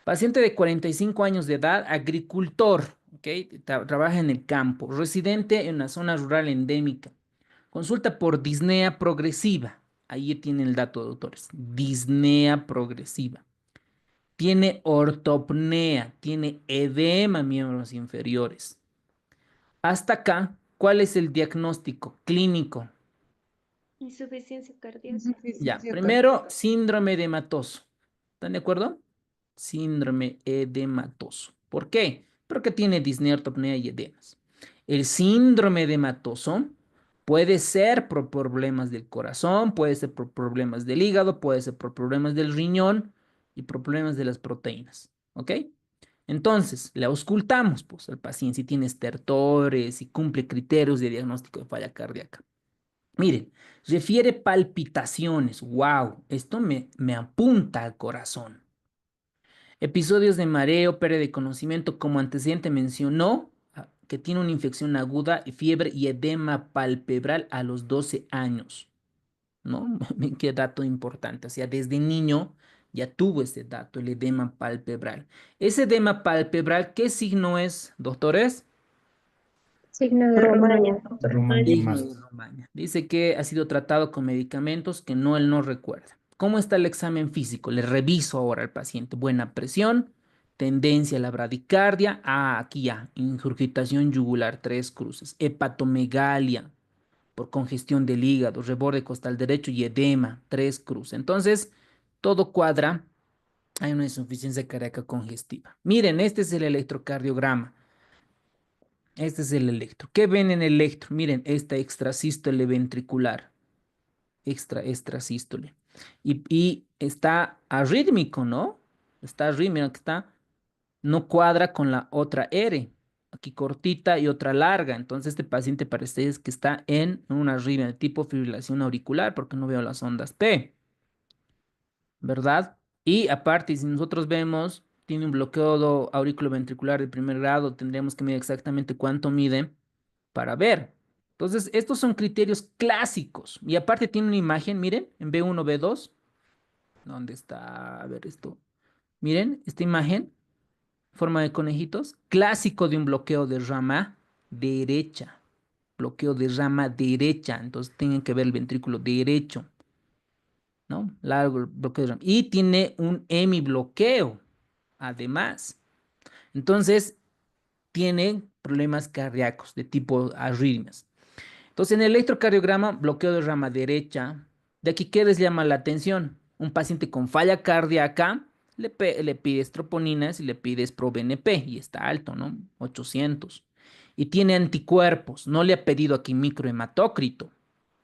S1: Paciente de 45 años de edad, agricultor, ok, trabaja en el campo, residente en una zona rural endémica. Consulta por disnea progresiva. Ahí tienen el dato, doctores. Disnea progresiva. Tiene ortopnea, tiene edema en miembros inferiores. Hasta acá, ¿cuál es el diagnóstico clínico?
S5: Insuficiencia cardíaca.
S1: Ya, primero, síndrome edematoso. ¿Están de acuerdo? Síndrome edematoso. ¿Por qué? Porque tiene disnea, ortopnea y edemas. El síndrome edematoso puede ser por problemas del corazón, puede ser por problemas del hígado, puede ser por problemas del riñón y por problemas de las proteínas. ¿Ok? Entonces, le auscultamos pues, al paciente si tiene estertores, si cumple criterios de diagnóstico de falla cardíaca. Miren, refiere palpitaciones. Wow, esto me apunta al corazón. Episodios de mareo, pérdida de conocimiento, como antecedente mencionó, que tiene una infección aguda, fiebre y edema palpebral a los 12 años. ¿No? Qué dato importante. O sea, desde niño ya tuvo ese dato, el edema palpebral. Ese edema palpebral, ¿qué signo es, doctores?
S5: Signo de Romaña.
S7: Rumania
S1: Signo
S7: más.
S1: de Romaña. Dice que ha sido tratado con medicamentos que él no recuerda. ¿Cómo está el examen físico? Le reviso ahora al paciente. Buena presión, tendencia a la bradicardia. Ah, aquí ya, ingurgitación yugular, 3 cruces. Hepatomegalia por congestión del hígado, reborde costal derecho y edema, 3 cruces. Entonces, todo cuadra. Hay una insuficiencia cardíaca congestiva. Miren, este es el electrocardiograma. Este es el electro. ¿Qué ven en el electro? Miren, esta extrasístole ventricular. Extrasístole. Y está arrítmico, ¿no? Está arrítmico, que no cuadra con la otra R. Aquí cortita y otra larga. Entonces, este paciente parece que está en una arritmia de tipo fibrilación auricular porque no veo las ondas P. ¿Verdad? Y aparte, si nosotros vemos, tiene un bloqueo auriculoventricular de primer grado, tendríamos que medir exactamente cuánto mide para ver. Entonces, estos son criterios clásicos. Y aparte tiene una imagen, miren, en B1, B2. ¿Dónde está? A ver esto. Miren, esta imagen, forma de conejitos, clásico de un bloqueo de rama derecha. Bloqueo de rama derecha. Entonces, tienen que ver el ventrículo derecho. ¿No? Largo el bloqueo de rama. Y tiene un hemibloqueo, además. Entonces, tiene problemas cardíacos de tipo arritmias. Entonces, en el electrocardiograma, bloqueo de rama derecha. De aquí, ¿qué les llama la atención? Un paciente con falla cardíaca le pides troponinas y le pides ProBNP y está alto, ¿no? 800. Y tiene anticuerpos. No le ha pedido aquí microhematócrito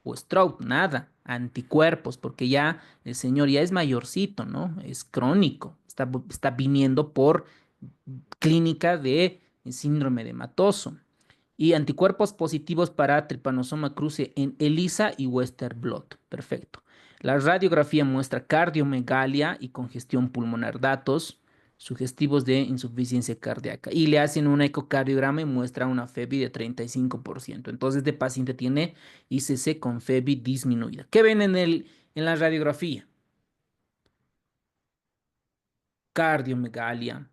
S1: o stroke, nada. Anticuerpos, porque ya el señor ya es mayorcito, ¿no? Es crónico. Está viniendo por clínica de síndrome de Matoso y anticuerpos positivos para tripanosoma cruce en ELISA y Western blot. Perfecto. La radiografía muestra cardiomegalia y congestión pulmonar, datos sugestivos de insuficiencia cardíaca. Y le hacen un ecocardiograma y muestra una FEBI de 35%. Entonces, este paciente tiene ICC con FEBI disminuida. ¿Qué ven en la radiografía? Cardiomegalia,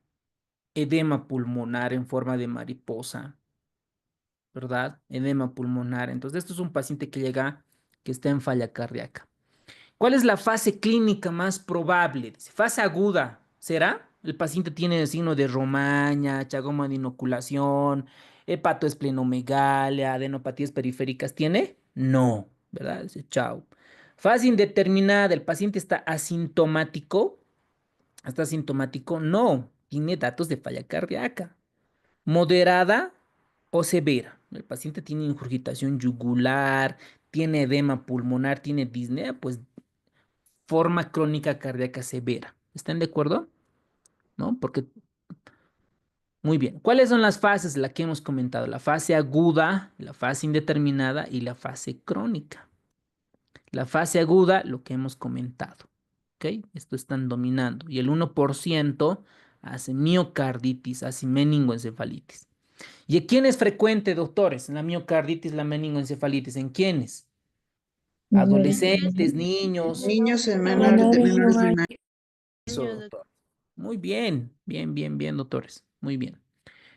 S1: edema pulmonar en forma de mariposa, ¿verdad? Edema pulmonar. Entonces, esto es un paciente que llega, que está en falla cardíaca. ¿Cuál es la fase clínica más probable? Dice, fase aguda, ¿será? El paciente tiene el signo de Romaña, chagoma de inoculación, hepatoesplenomegalia, adenopatías periféricas. ¿Tiene? No, ¿verdad? Dice, chao. Fase indeterminada, el paciente está asintomático. ¿Está asintomático? No, tiene datos de falla cardíaca. Moderada o severa. El paciente tiene ingurgitación yugular, tiene edema pulmonar, tiene disnea, pues forma crónica cardíaca severa. ¿Están de acuerdo? ¿No? Porque, muy bien. ¿Cuáles son las fases? La que hemos comentado. La fase aguda, la fase indeterminada y la fase crónica. La fase aguda, lo que hemos comentado. ¿Ok? Esto están dominando. Y el 1% hace miocarditis, hace meningoencefalitis. ¿Y en quién es frecuente, doctores? La miocarditis, la meningoencefalitis. ¿En quiénes? Adolescentes, niños.
S9: Niños menores de un año.
S1: Eso, doctor. Muy bien, bien, bien, bien, doctores. Muy bien.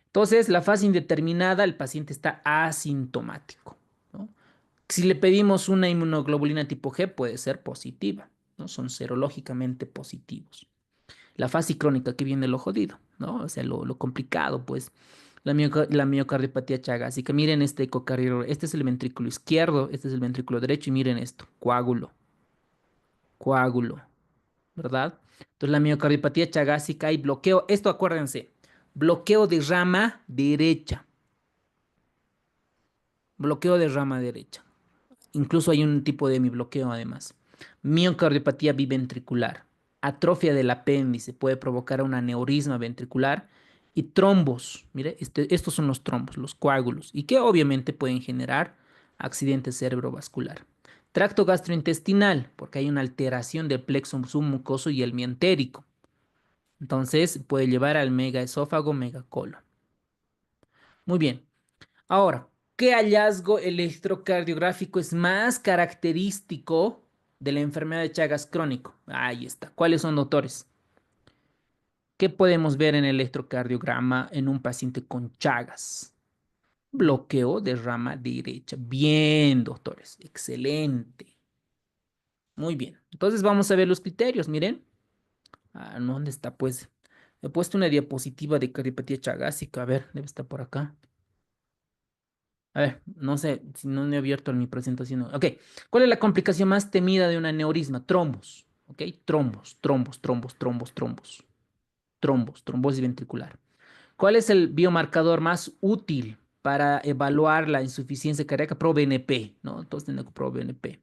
S1: Entonces, la fase indeterminada, el paciente está asintomático, ¿no? Si le pedimos una inmunoglobulina tipo G, puede ser positiva, ¿no? Son serológicamente positivos. La fase crónica, que viene lo jodido, ¿no? O sea, lo complicado, pues. La miocardiopatía chagásica. Miren este ecocardiograma. Este es el ventrículo izquierdo, este es el ventrículo derecho y miren esto, coágulo, coágulo. ¿Verdad? Entonces la miocardiopatía chagásica hay bloqueo, esto acuérdense, bloqueo de rama derecha, bloqueo de rama derecha. Incluso hay un tipo de hemibloqueo además. Miocardiopatía biventricular, atrofia del apéndice, puede provocar un aneurisma ventricular y trombos. Mire, estos son los trombos, los coágulos, y que obviamente pueden generar accidente cerebrovascular. Tracto gastrointestinal, porque hay una alteración del plexo submucoso y el mientérico. Entonces puede llevar al megaesófago, megacolon. Muy bien. Ahora, ¿qué hallazgo electrocardiográfico es más característico de la enfermedad de Chagas crónico? Ahí está. ¿Cuáles son, doctores? ¿Qué podemos ver en el electrocardiograma en un paciente con Chagas? Bloqueo de rama derecha. Bien, doctores. Excelente. Muy bien. Entonces vamos a ver los criterios. Miren. ¿No? ¿Dónde está? Pues he puesto una diapositiva de cardiopatía chagásica. A ver, debe estar por acá. A ver, no sé si no he abierto mi presentación. Ok, ¿cuál es la complicación más temida de un aneurisma? Trombos. Ok, trombos, trombos, trombos, trombos, trombos. Trombos, trombosis ventricular. ¿Cuál es el biomarcador más útil para evaluar la insuficiencia cardíaca? ProBNP, ¿no? Entonces tenemos ProBNP.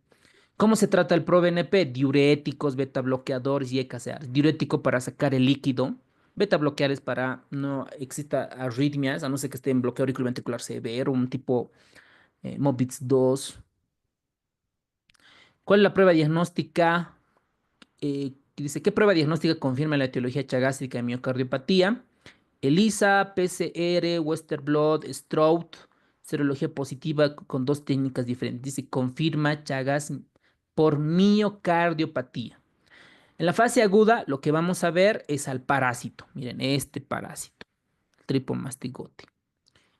S1: ¿Cómo se trata el ProBNP? Diuréticos, beta bloqueadores y EKCAs. Diurético para sacar el líquido. Beta bloqueadores para no exista arritmias, a no ser que esté en bloqueo auriculoventricular severo, un tipo MOBITS 2. ¿Cuál es la prueba diagnóstica? Dice, ¿qué prueba diagnóstica confirma la etiología chagástrica de miocardiopatía? ELISA, PCR, Western Blot, Stroud, serología positiva con dos técnicas diferentes. Dice, confirma Chagas por miocardiopatía. En la fase aguda, lo que vamos a ver es al parásito. Miren, este parásito, tripomastigote.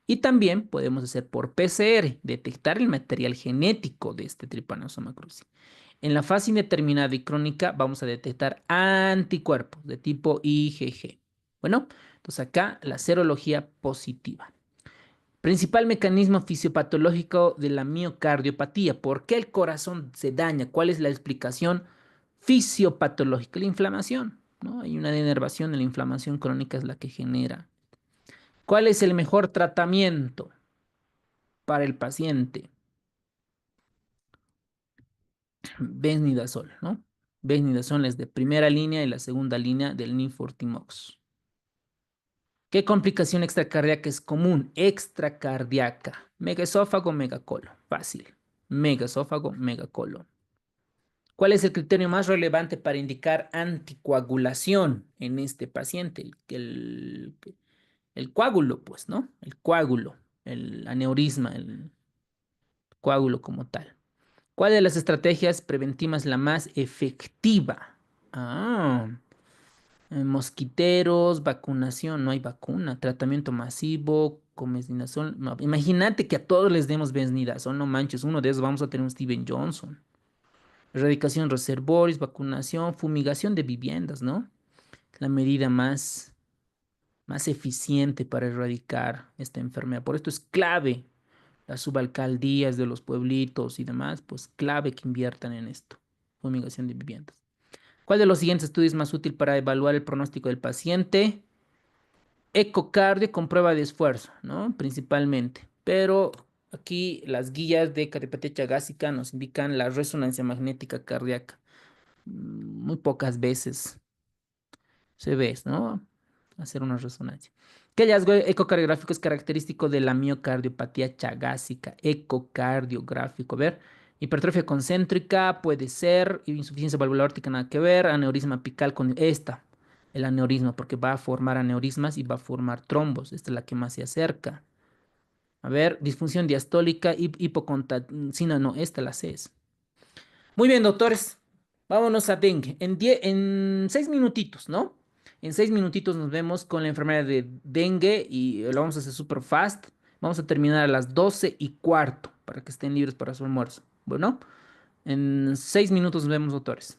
S1: Y también podemos hacer por PCR, detectar el material genético de este Trypanosoma cruzi. En la fase indeterminada y crónica vamos a detectar anticuerpos de tipo IgG. Bueno, entonces acá la serología positiva. Principal mecanismo fisiopatológico de la miocardiopatía. ¿Por qué el corazón se daña? ¿Cuál es la explicación fisiopatológica? La inflamación, ¿no? Hay una denervación de la inflamación crónica es la que genera. ¿Cuál es el mejor tratamiento para el paciente? Benznidazol, ¿no? Benznidazol es de primera línea y la segunda línea del Nifurtimox. ¿Qué complicación extracardíaca es común? Extracardíaca. Megaesófago, megacolon. Fácil. Megaesófago, megacolon. ¿Cuál es el criterio más relevante para indicar anticoagulación en este paciente? El coágulo, pues, ¿no? El coágulo, el aneurisma, el coágulo como tal. ¿Cuál de las estrategias preventivas es la más efectiva? Mosquiteros, vacunación, no hay vacuna, tratamiento masivo, con benznidazol. No, imagínate que a todos les demos benznidazol, no manches, uno de esos vamos a tener un Steven Johnson. Erradicación de reservorios, vacunación, fumigación de viviendas, ¿no? La medida más eficiente para erradicar esta enfermedad. Por esto es clave las subalcaldías de los pueblitos y demás, pues clave que inviertan en esto, fumigación de viviendas. ¿Cuál de los siguientes estudios es más útil para evaluar el pronóstico del paciente? Ecocardio con prueba de esfuerzo, ¿no? Principalmente. Pero aquí las guías de cardiopatía chagásica nos indican la resonancia magnética cardíaca. Muy pocas veces se ve, ¿no? Hacer una resonancia. ¿Qué hallazgo ecocardiográfico es característico de la miocardiopatía chagásica? Ecocardiográfico. A ver, hipertrofia concéntrica puede ser, insuficiencia valvular aórtica nada que ver, aneurisma apical con esta, el aneurisma, porque va a formar aneurismas y va a formar trombos. Esta es la que más se acerca. A ver, disfunción diastólica, hipocontaxina, no, esta la C es. Muy bien, doctores. Vámonos a dengue. En 6 minutitos, ¿no? En 6 minutitos nos vemos con la enfermedad de dengue y lo vamos a hacer súper fast. Vamos a terminar a las 12:15 para que estén libres para su almuerzo. Bueno, en 6 minutos nos vemos, doctores.